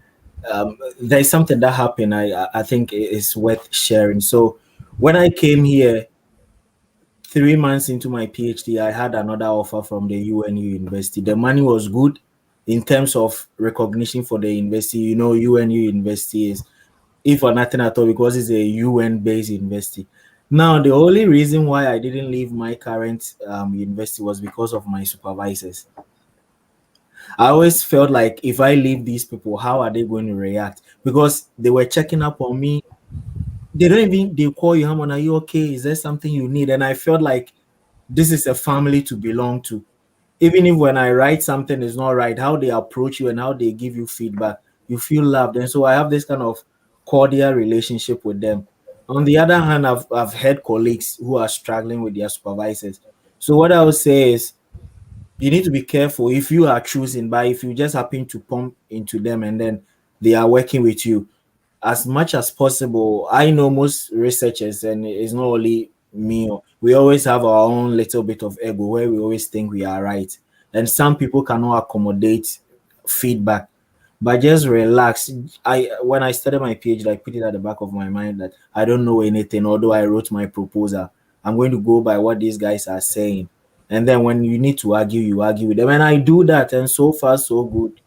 there's something that happened. I think it's worth sharing. So when I came here, 3 months into my PhD, I had another offer from the UNU University. The money was good in terms of recognition for the university. You know, UNU University is, if for nothing at all, because it's a UN based university. Now, the only reason why I didn't leave my current university was because of my supervisors. I always felt like if I leave these people, how are they going to react? Because they were checking up on me. They don't even, they call you, Hamon, are you okay? Is there something you need? And I felt like this is a family to belong to. Even if when I write something is not right, how they approach you and how they give you feedback, you feel loved. And so I have this kind of cordial relationship with them. On the other hand, I've had colleagues who are struggling with their supervisors. So what I would say is you need to be careful if you are choosing, but if you just happen to pump into them and then they are working with you, as much as possible. I know most researchers, and it's not only me, we always have our own little bit of ego where we always think we are right. And some people cannot accommodate feedback. But just relax. When I started my PhD, I put it at the back of my mind that I don't know anything, although I wrote my proposal. I'm going to go by what these guys are saying. And then when you need to argue, you argue with them. And I do that, and so far so good,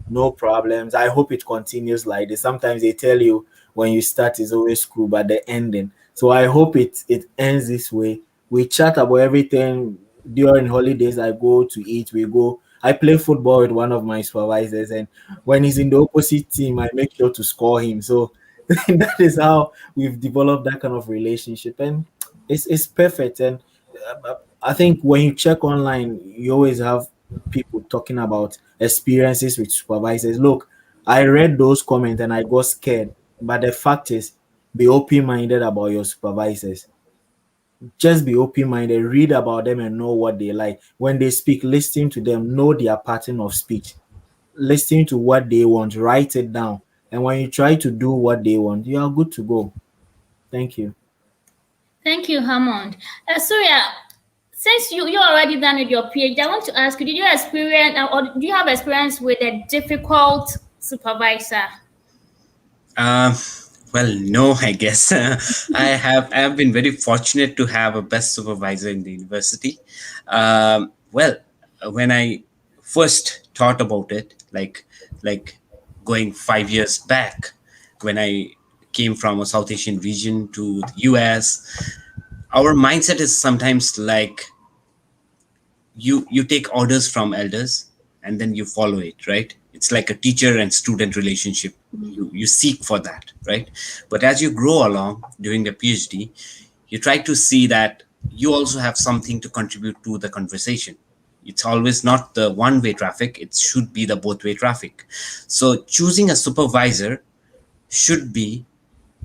no problems. I hope it continues like this. Sometimes they tell you when you start is always cool, but the ending. So I hope it ends this way. We chat about everything during holidays. I go to eat. We go. I play football with one of my supervisors, and when he's in the opposite team, I make sure to score him. So that is how we've developed that kind of relationship, and it's perfect. And I think when you check online, you always have people talking about experiences with supervisors. Look, I read those comments and I got scared. But the fact is, be open minded about your supervisors. Just be open minded, read about them and know what they like. When they speak, listen to them, know their pattern of speech, listen to what they want, write it down. And when you try to do what they want, you are good to go. Thank you. Thank you, Hammond. Surya, since you already done with your PhD, I want to ask you: did you experience or do you have experience with a difficult supervisor? Um, well, no, I guess I have been very fortunate to have a best supervisor in the university. Well, when I first thought about it, like going 5 years back, when I came from a South Asian region to the US, our mindset is sometimes like you take orders from elders and then you follow it, right? It's like a teacher and student relationship. You seek for that, right? But as you grow along during the PhD, you try to see that you also have something to contribute to the conversation. It's always not the one-way traffic, it should be the both-way traffic. So choosing a supervisor should be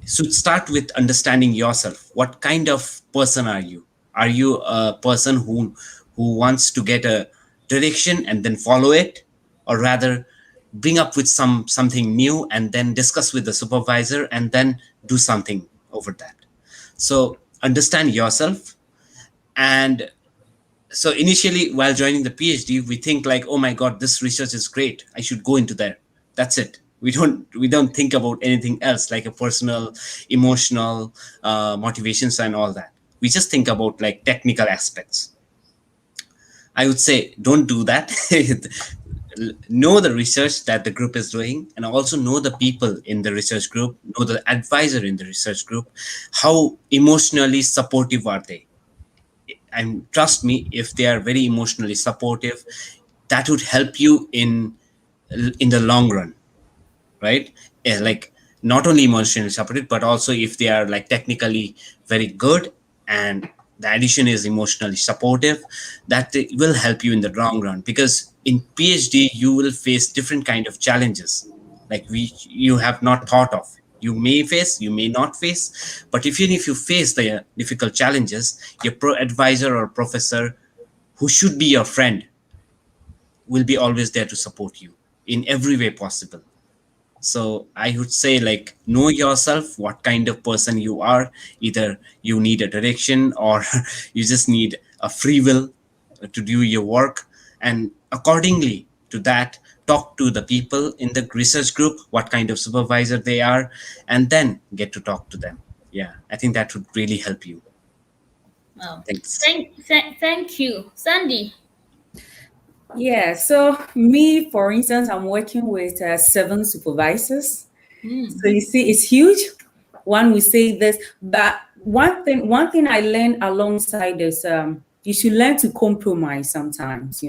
should start with understanding yourself. What kind of person are you? Are you a person who wants to get a direction and then follow it, or rather bring up with something new and then discuss with the supervisor and then do something over that? So understand yourself. And so initially, while joining the PhD, we think like, oh my god, this research is great, I should go into there. That's it. We don't think about anything else, like a personal, emotional motivations and all that. We just think about like technical aspects. I would say don't do that. Know the research that the group is doing, and also know the people in the research group, know the advisor in the research group. How emotionally supportive are they? And trust me, if they are very emotionally supportive, that would help you in the long run, right? Like not only emotionally supportive, but also if they are like technically very good and the addition is emotionally supportive, that will help you in the long run. Because in PhD you will face different kind of challenges, like you have not thought of. You may face, you may not face, but even if you face the difficult challenges, your advisor or professor, who should be your friend, will be always there to support you in every way possible. So I would say, like, know yourself, what kind of person you are. Either you need a direction, or you just need a free will to do your work, and accordingly to that, talk to the people in the research group, what kind of supervisor they are, and then get to talk to them. Yeah, I think that would really help you. Wow. Thanks. Thank you. Sandy. Yeah, so me, for instance, I'm working with 7 supervisors. So you see, it's huge. One will say this, but one thing I learned alongside is you should learn to compromise sometimes,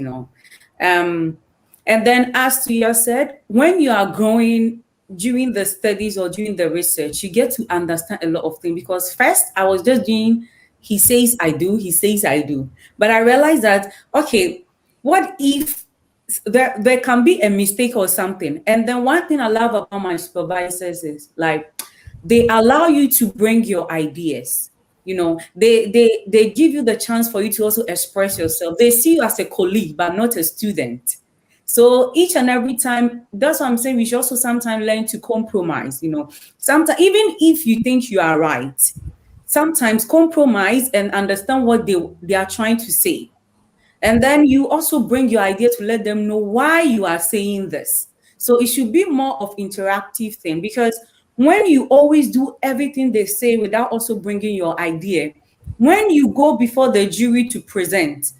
and then, as Tuya said, when you are growing during the studies or during the research, you get to understand a lot of things. Because first, I was just doing, he says I do, he says I do. But I realized that, okay, what if there can be a mistake or something? And then one thing I love about my supervisors is like they allow you to bring your ideas. They give you the chance for you to also express yourself. They see you as a colleague, but not a student. So each and every time, that's what I'm saying. We should also sometimes learn to compromise. Sometimes, even if you think you are right, sometimes compromise and understand what they are trying to say. And then you also bring your idea to let them know why you are saying this. So it should be more of interactive thing, because when you always do everything they say without also bringing your idea, when you go before the jury to present,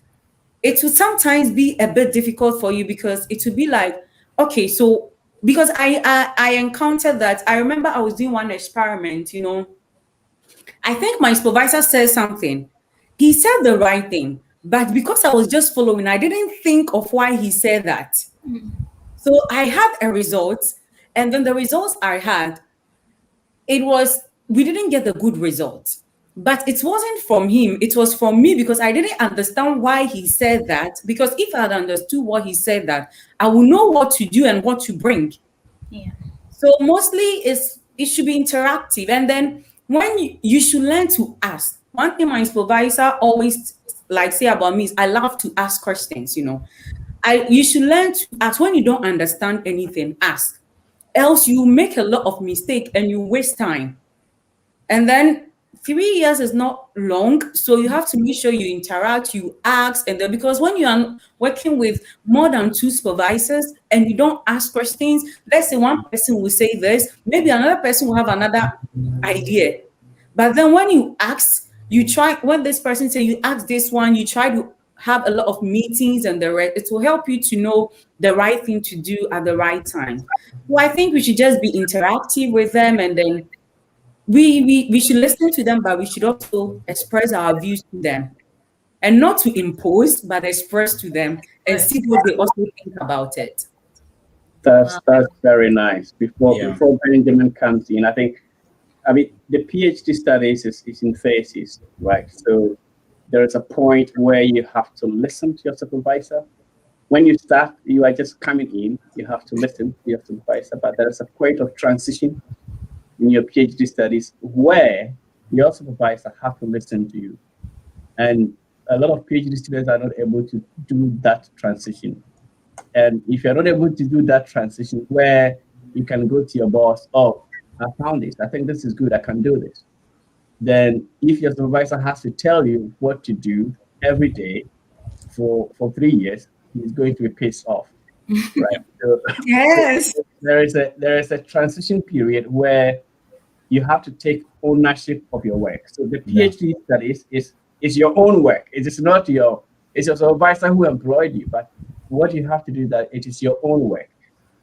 it will sometimes be a bit difficult for you, because it would be like, okay, so because I encountered that. I remember I was doing one experiment, I think my supervisor said something. He said the right thing, but because I was just following, I didn't think of why he said that. So I had a result, and then the results I had, we didn't get the good result. But it wasn't from him, it was from me, because I didn't understand why he said that. Because if I had understood what he said that, I would know what to do and what to bring. Yeah. So mostly it should be interactive. And then when you should learn to ask. One thing my supervisor always like say about me is I love to ask questions. You should learn to ask. When you don't understand anything, ask. Else you make a lot of mistake and you waste time. And then 3 years is not long, so you have to make sure you interact, you ask, and then because when you are working with more than 2 supervisors and you don't ask questions, let's say one person will say this, maybe another person will have another idea. But then when you ask, you try, when this person say you ask this one, you try to have a lot of meetings and the rest. It will help you to know the right thing to do at the right time. Well, I think we should just be interactive with them, and then we should listen to them, but we should also express our views to them, and not to impose, but express to them and see what they also think about it. That's very nice. Before Yeah. before Benjamin comes in, I mean the PhD studies is in phases, right? So there is a point where you have to listen to your supervisor. When you start, you are just coming in, you have to listen to your supervisor, but there is a point of transition in your PhD studies where your supervisor have to listen to you. And a lot of PhD students are not able to do that transition. And if you're not able to do that transition where you can go to your boss, oh, I found this, I think this is good, I can do this. Then if your supervisor has to tell you what to do every day for 3 years, he's going to be pissed off. Right. So, Yes. there is a transition period where you have to take ownership of your work. So the PhD studies is your own work. It is not it's your supervisor who employed you, but what you have to do is that it is your own work.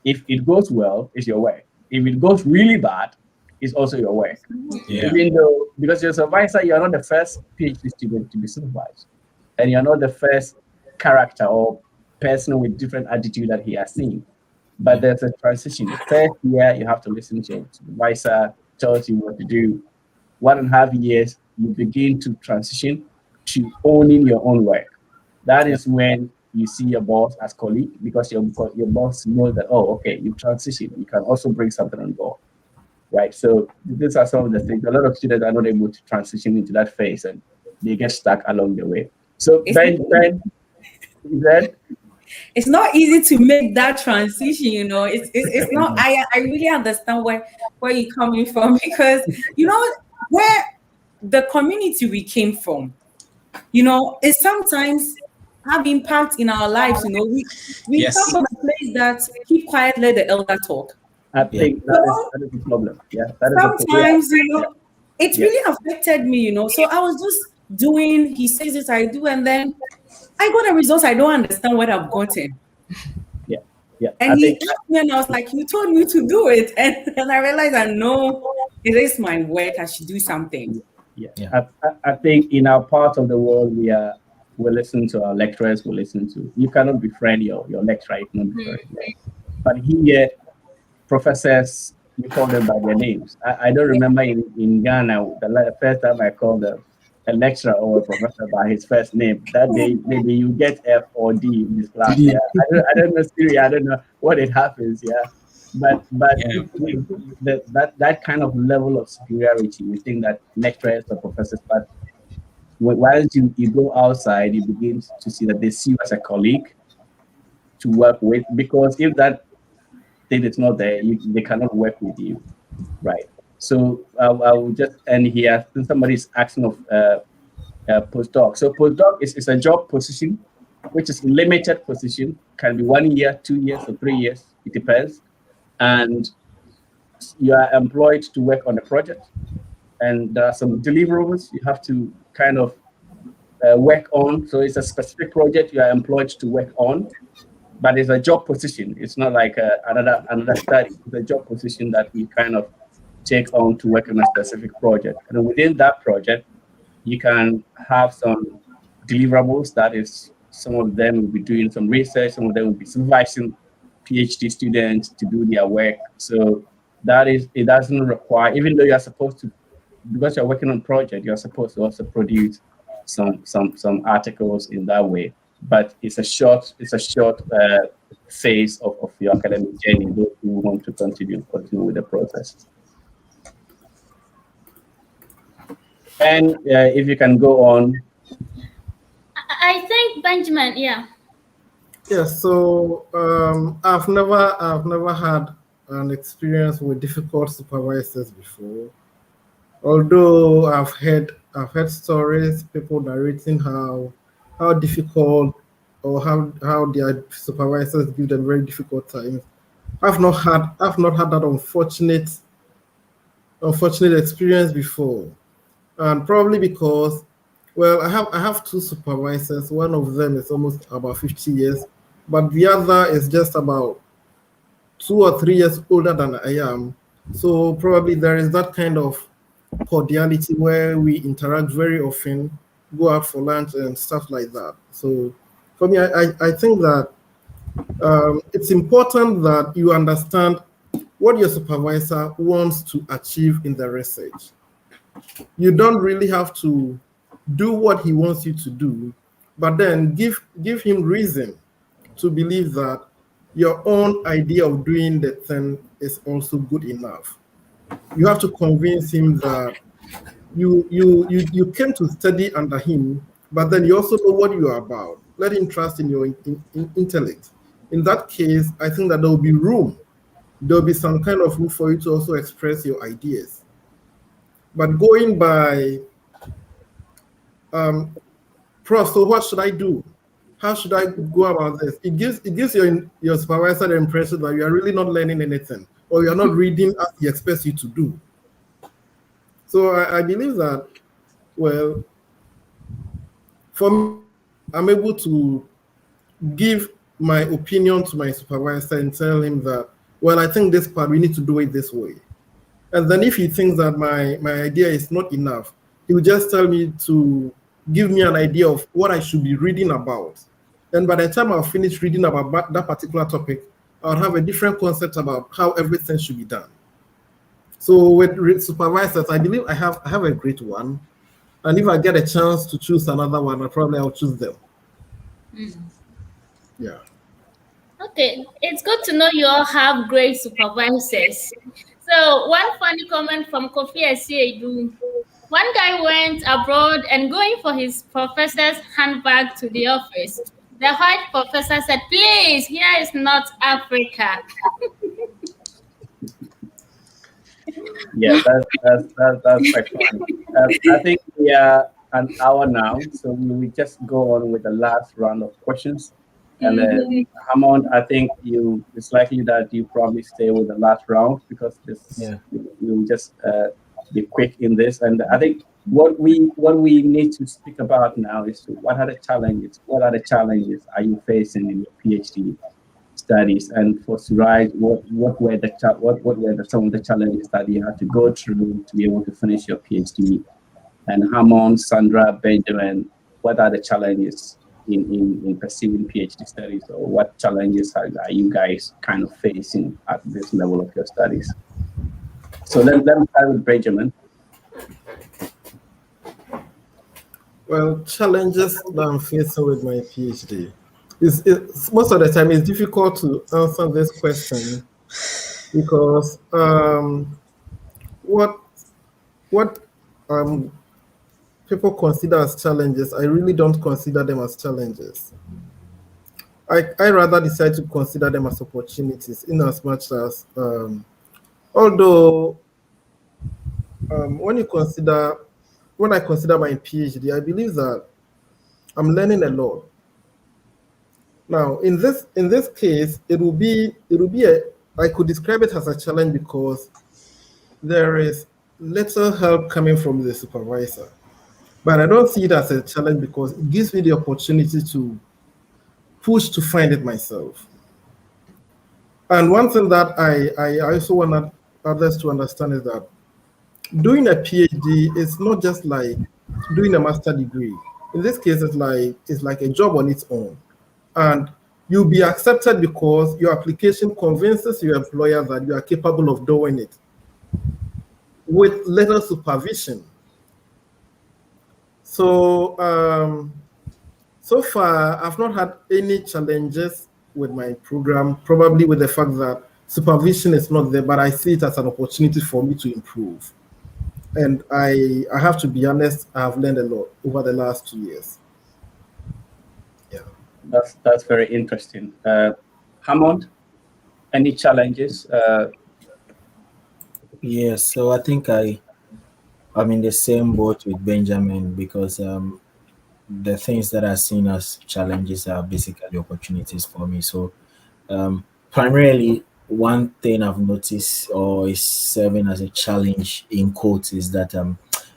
If it goes well, it's your work. If it goes really bad, it's also your work. Yeah. Even though, because you're a supervisor, you're not the first PhD student to be supervised. And you're not the first character or person with different attitude that he has seen. But there's a transition. First year, you have to listen to your supervisor, tells you what to do. 1.5 years, you begin to transition to owning your own work. That is when you see your boss as colleague, because your boss knows that, oh, okay, you transition. You can also bring something on board, right? So these are some of the things. A lot of students are not able to transition into that phase, and they get stuck along the way. So Ben, it's not easy to make that transition, it's not. I really understand where you're coming from, because where the community we came from, it sometimes have impact in our lives. We Yes. come from a place that keep quiet, let the elder talk. I think that is the problem. Yeah, that is the problem. Sometimes it really affected me. So I was just doing, he says this, I do, and then I got the results. I don't understand what I've gotten. Yeah. And he asked me, and I was like, you told me to do it. And then I realized that no, it is my work. I should do something. Yeah. I think in our part of the world, we listen to our lecturers, you cannot befriend your lecturer, you cannot befriend them. But here, professors, you call them by their names. I don't remember in Ghana, the first time I called a lecturer or a professor by his first name. That day, maybe you get F or D in this class. Yeah, I don't know Syria. I don't know what it happens. Yeah, but that kind of level of superiority, we think that lecturers or professors. But once you go outside, you begin to see that they see you as a colleague to work with. Because if that thing is not there, they cannot work with you, right? So I will just end here. Somebody's asking of postdoc. So postdoc is a job position, which is a limited position, can be 1 year, 2 years, or 3 years. It depends. And you are employed to work on a project. And there are some deliverables you have to kind of work on. So it's a specific project you are employed to work on, but it's a job position. It's not like another study. It's a job position that we kind of take on to work on a specific project. And within that project, you can have some deliverables. That is, some of them will be doing some research, some of them will be supervising PhD students to do their work. So it doesn't require, even though you're supposed to, because you're working on project, you're supposed to also produce some articles in that way. But it's a short phase of your academic journey, those who want to continue with the process. And if you can go on. I think Benjamin, yeah. Yes, so I've never had an experience with difficult supervisors before. Although I've heard stories, people narrating how difficult or how their supervisors give them very difficult times. I've not had that unfortunate experience before. And probably because, well, I have two supervisors. One of them is almost about 50 years, but the other is just about 2 or 3 years older than I am. So probably there is that kind of cordiality where we interact very often, go out for lunch and stuff like that. So for me, I think that it's important that you understand what your supervisor wants to achieve in the research. You don't really have to do what he wants you to do, but then give him reason to believe that your own idea of doing the thing is also good enough. You have to convince him that you came to study under him, but then you also know what you are about. Let him trust in your intellect. In that case, I think that there will be room. There will be some kind of room for you to also express your ideas. But going by, Prof, so what should I do? How should I go about this? It gives your supervisor the impression that you are really not learning anything, or you are not reading as he expects you to do. So I believe that, well, for me, I'm able to give my opinion to my supervisor and tell him that, well, I think this part, we need to do it this way. And then if he thinks that my idea is not enough, he will just tell me to give me an idea of what I should be reading about. And by the time I'll finish reading about that particular topic, I'll have a different concept about how everything should be done. So with supervisors, I believe I have a great one. And if I get a chance to choose another one, I'll choose them. Yeah. Okay, it's good to know you all have great supervisors. So one funny comment from Kofi Esiedu. One guy went abroad and going for his professor's handbag to the office. The white professor said, "Please, here is not Africa." Yeah, that's quite funny. I think we are an hour now, so we will just go on with the last round of questions. And then Hammond, I think it's likely that you probably stay with the last round because we'll just be quick in this. And I think what we need to speak about now is what are the challenges? What are the challenges are you facing in your PhD studies? And for Suraj, what were some of the challenges that you had to go through to be able to finish your PhD? And Hammond, Sandra, Benjamin, what are the challenges in pursuing PhD studies, or what challenges are you guys kind of facing at this level of your studies? So let me start with Benjamin. Well, challenges that I'm facing with my PhD is most of the time it's difficult to answer this question because what people consider as challenges, I really don't consider them as challenges. I rather decide to consider them as opportunities, in as much as although when I consider my PhD, I believe that I'm learning a lot. Now, in this case, it will be I could describe it as a challenge because there is little help coming from the supervisor. But I don't see it as a challenge because it gives me the opportunity to push to find it myself. And one thing that I also want others to understand is that doing a PhD is not just like doing a master degree. In this case, it's like a job on its own. And you'll be accepted because your application convinces your employer that you are capable of doing it with little supervision. So, so far, I've not had any challenges with my program, probably with the fact that supervision is not there, but I see it as an opportunity for me to improve. And I have to be honest, I have learned a lot over the last 2 years. Yeah. That's very interesting. Hammond, any challenges? Yes, so I think I'm in the same boat with Benjamin because the things that I've seen as challenges are basically opportunities for me. So primarily one thing I've noticed or is serving as a challenge in quotes is that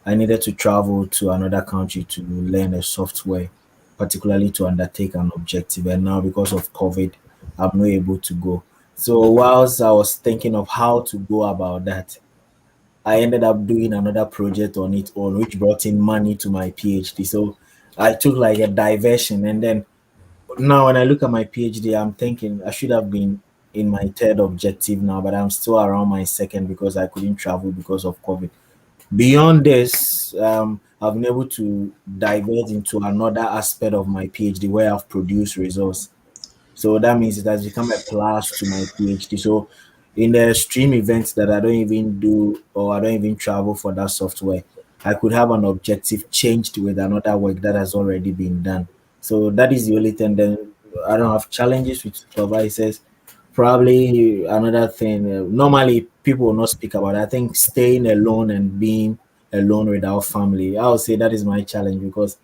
I needed to travel to another country to learn a software, particularly to undertake an objective. And now because of COVID, I'm not able to go. So whilst I was thinking of how to go about that, I ended up doing another project on it all, which brought in money to my PhD. So I took like a diversion. And then now when I look at my PhD, I'm thinking I should have been in my third objective now, but I'm still around my second because I couldn't travel because of COVID. Beyond this, I've been able to divert into another aspect of my PhD where I've produced results. So that means it has become a plus to my PhD. So in the stream events that I don't even do or I don't even travel for that software, I could have an objective changed with another work that has already been done. So that is the only thing. Then I don't have challenges with supervisors. Probably another thing. Normally, people will not speak about it. I think staying alone and being alone without family. I would say that is my challenge because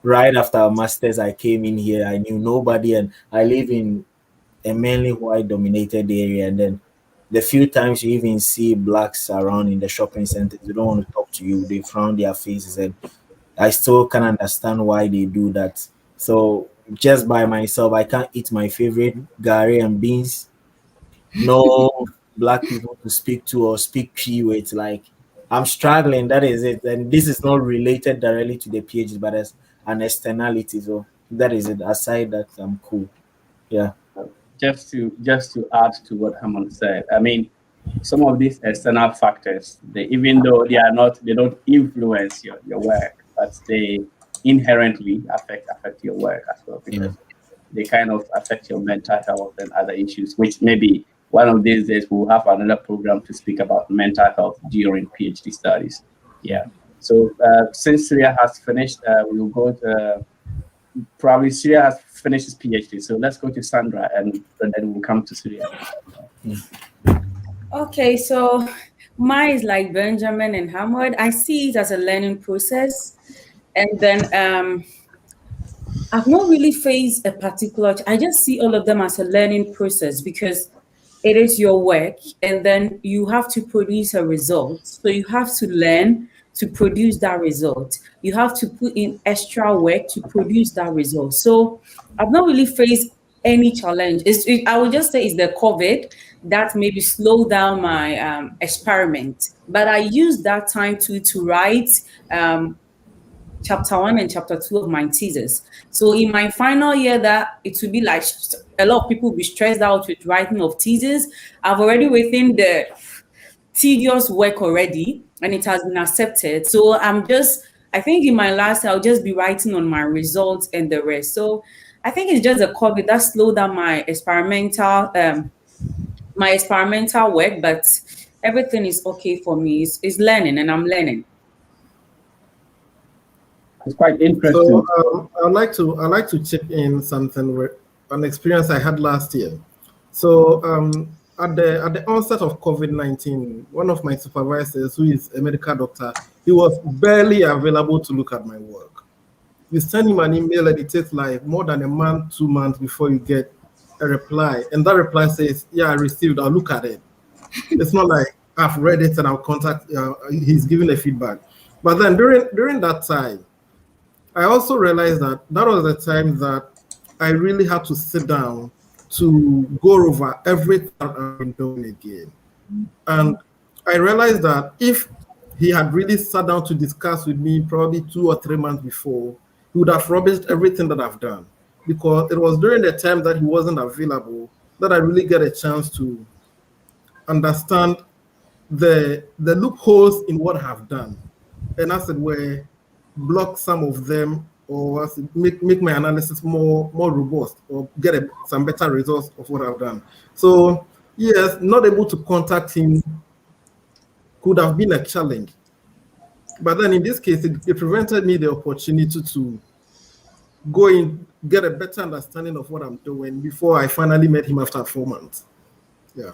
right after masters, I came in here. I knew nobody, and I live in a mainly white dominated area. And then the few times you even see blacks around in the shopping centers, they don't want to talk to you. They frown their faces, and I still can understand why they do that. So just by myself, I can't eat my favorite gari and beans. No black people to speak to or speak P with. Like I'm struggling. That is it. And this is not related directly to the PhD, but as an externality. So that is it. Aside that, I'm cool. Yeah. Just to add to what Hammond said, I mean, some of these external factors, even though they don't influence your work, but they inherently affect your work as well Yeah. because they kind of affect your mental health and other issues, which maybe one of these days we'll have another program to speak about mental health during PhD studies. Yeah. So since Syria has finished, we will go to probably Syria has finished his PhD. So let's go to Sandra and then we'll come to Syria. Okay, so mine is like Benjamin and Hamad. I see it as a learning process. And then I've not really faced a particular, I just see all of them as a learning process because it is your work and then you have to produce a result. So you have to learn to produce that result. You have to put in extra work to produce that result. So I've not really faced any challenge. I would just say it's the COVID that maybe slowed down my experiment. But I used that time to write chapter 1 and chapter 2 of my thesis. So in my final year, that it will be like a lot of people will be stressed out with writing of thesis. I've already within the tedious work already, and it has been accepted. So I think in my last, I'll just be writing on my results and the rest. So I think it's just a COVID that slowed down my experimental work, but everything is okay for me. It's learning, and I'm learning. It's quite interesting. So I'd like to chip in something with an experience I had last year. So at the onset of COVID-19, one of my supervisors, who is a medical doctor, he was barely available to look at my work. You send him an email and it takes like more than a month, 2 months before you get a reply. And that reply says, yeah, I received, I'll look at it. It's not like I've read it and I'll contact, he's giving a feedback. But then during that time, I also realized that was the time that I really had to sit down to go over everything I've been doing again. And I realized that if he had really sat down to discuss with me probably 2 or 3 months before, he would have rubbished everything that I've done. Because it was during the time that he wasn't available that I really get a chance to understand the loopholes in what I've done. And as it were, block some of them or make my analysis more robust or get some better results of what I've done. So yes, not able to contact him could have been a challenge. But then in this case, it prevented me the opportunity to go in, get a better understanding of what I'm doing before I finally met him after 4 months. Yeah.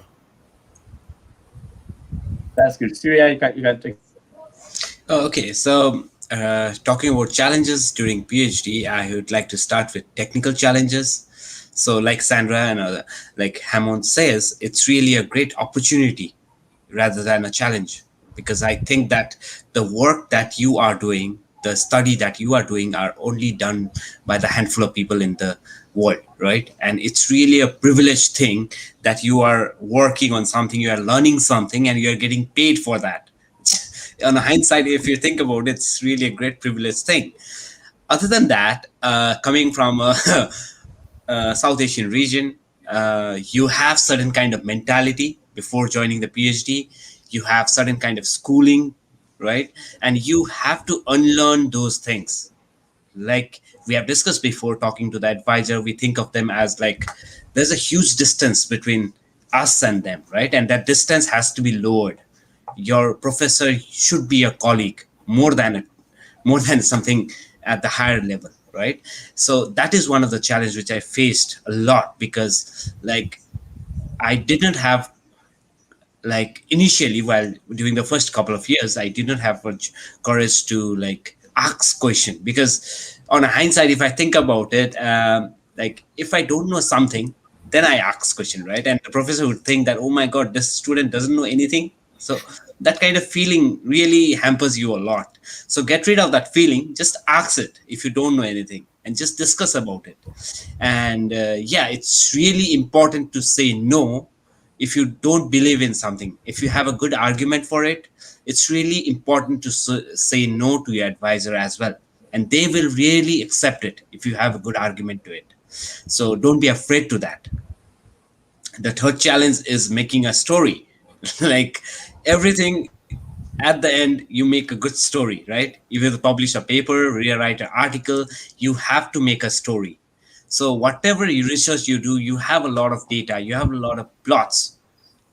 That's good. Syria, you can take. Oh, okay, so talking about challenges during PhD, I would like to start with technical challenges. So like Sandra and like Hammond says, it's really a great opportunity rather than a challenge, because I think that the work that you are doing, the study that you are doing, are only done by the handful of people in the world, right? And it's really a privileged thing that you are working on something, you are learning something, and you are getting paid for that. On hindsight, if you think about it, it's really a great privileged thing. Other than that, coming from a South Asian region, you have certain kind of mentality before joining the PhD. You have certain kind of schooling, right? And you have to unlearn those things. Like we have discussed before, talking to the advisor, we think of them as like there's a huge distance between us and them, right? And that distance has to be lowered. Your professor should be a colleague more than something at the higher level, right? So that is one of the challenge which I faced a lot, because like I didn't have, like initially, while during the first couple of years, I did not have much courage to like ask question, because on a hindsight, if I think about it, like if I don't know something, then I ask question, right? And the professor would think that, oh my god, this student doesn't know anything. So that kind of feeling really hampers you a lot. So get rid of that feeling, just ask it if you don't know anything, and just discuss about it. And yeah, it's really important to say no if you don't believe in something. If you have a good argument for it, it's really important to say no to your advisor as well, and they will really accept it if you have a good argument to it. So don't be afraid to that. The third challenge is making a story. Like everything, at the end you make a good story, right? You will publish a paper, rewrite an article, you have to make a story. So whatever you research you do, you have a lot of data, you have a lot of plots.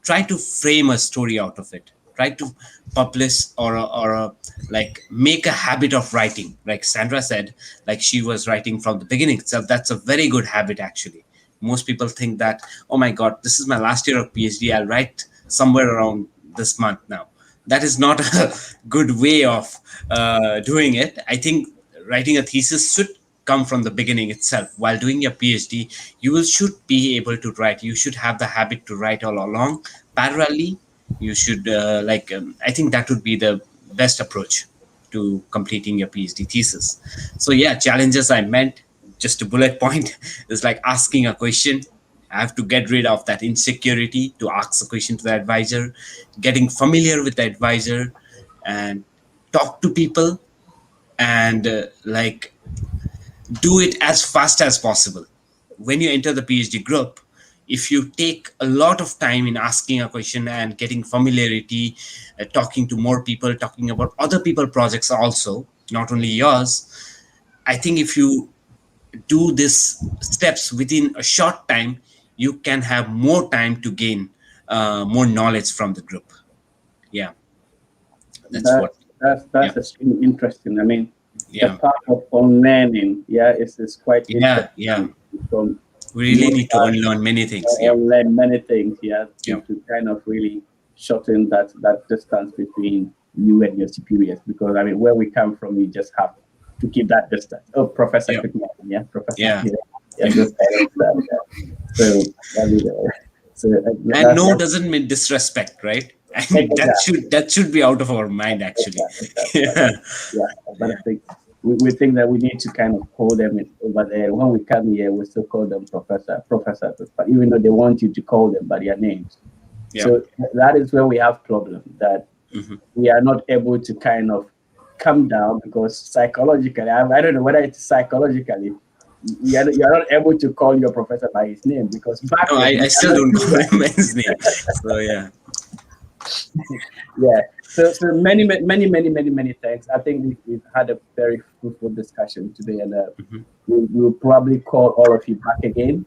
Try to frame a story out of it. Try to publish, or like make a habit of writing, like Sandra said, like she was writing from the beginning. So that's a very good habit actually. Most people think that, oh my god, this is my last year of PhD, I'll write somewhere around this month now. That is not a good way of doing it. I think writing a thesis should come from the beginning itself. While doing your PhD, you will should be able to write. You should have the habit to write all along. Parallelly, you should I think that would be the best approach to completing your PhD thesis. So yeah, challenges I meant, just a bullet point, is like asking a question. I have to get rid of that insecurity to ask a question to the advisor, getting familiar with the advisor, and talk to people, and do it as fast as possible. When you enter the PhD group, if you take a lot of time in asking a question and getting familiarity, talking to more people, talking about other people projects also, not only yours, I think if you do these steps within a short time, you can have more time to gain more knowledge from the group. Yeah, that's what. That's extremely interesting. I mean, the Yeah, part of unlearning, is quite yeah, interesting. yeah. From We really need to unlearn many things. Yeah, unlearn many things, Yeah. to kind of really shorten that distance between you and your superiors. Because I mean, where we come from, we just have to keep that distance. Oh, Professor, Yeah. quick mention, Professor. Yeah. Those kind of stuff, So, I mean, And that's- no doesn't mean disrespect, right? I mean, that should be out of our mind actually. Yeah, but I think we think that we need to kind of call them over there. When we come here, we still call them professor, but even though they want you to call them by their names. yeah. So that is where we have problem, that we are not able to kind of come down, because psychologically, I don't know whether it's psychologically, you're not able to call your professor by his name, because back No, then, I still don't call him by his name. So yeah. So many thanks. I think we've had a very fruitful discussion today, and we'll probably call all of you back again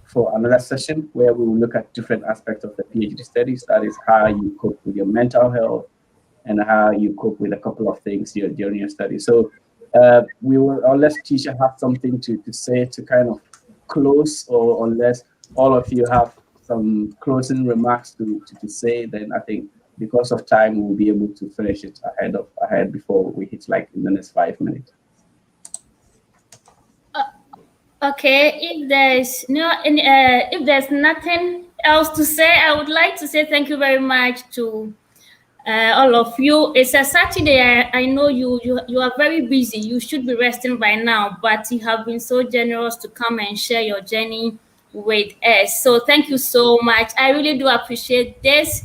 for another session where we will look at different aspects of the PhD studies. That is how you cope with your mental health and how you cope with a couple of things during your study. So we will, unless Tisha has something to say to kind of close, or unless all of you have some closing remarks to say, then I think because of time we'll be able to finish it ahead before we hit like in the next 5 minutes. Okay, if there's nothing else to say, I would like to say thank you very much to all of you. It's a Saturday. I know you are very busy. You should be resting by now, but you have been so generous to come and share your journey with us. So thank you so much. I really do appreciate this.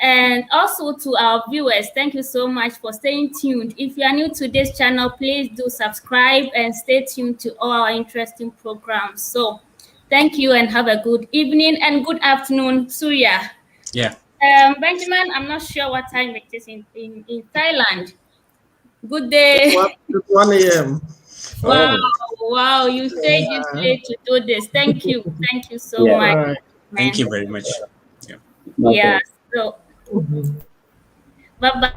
And also to our viewers, thank you so much for staying tuned. If you are new to this channel, please do subscribe and stay tuned to all our interesting programs. So thank you and have a good evening and good afternoon, Surya. Yeah. Benjamin, I'm not sure what time it is in Thailand. Good day. It's 1 a.m. Wow, Oh, wow, you stayed this late to do this. Thank you. Thank you so yeah. much, All right. Thank man. you very much. Yeah. Yeah, Okay. so Mhm. bye bye.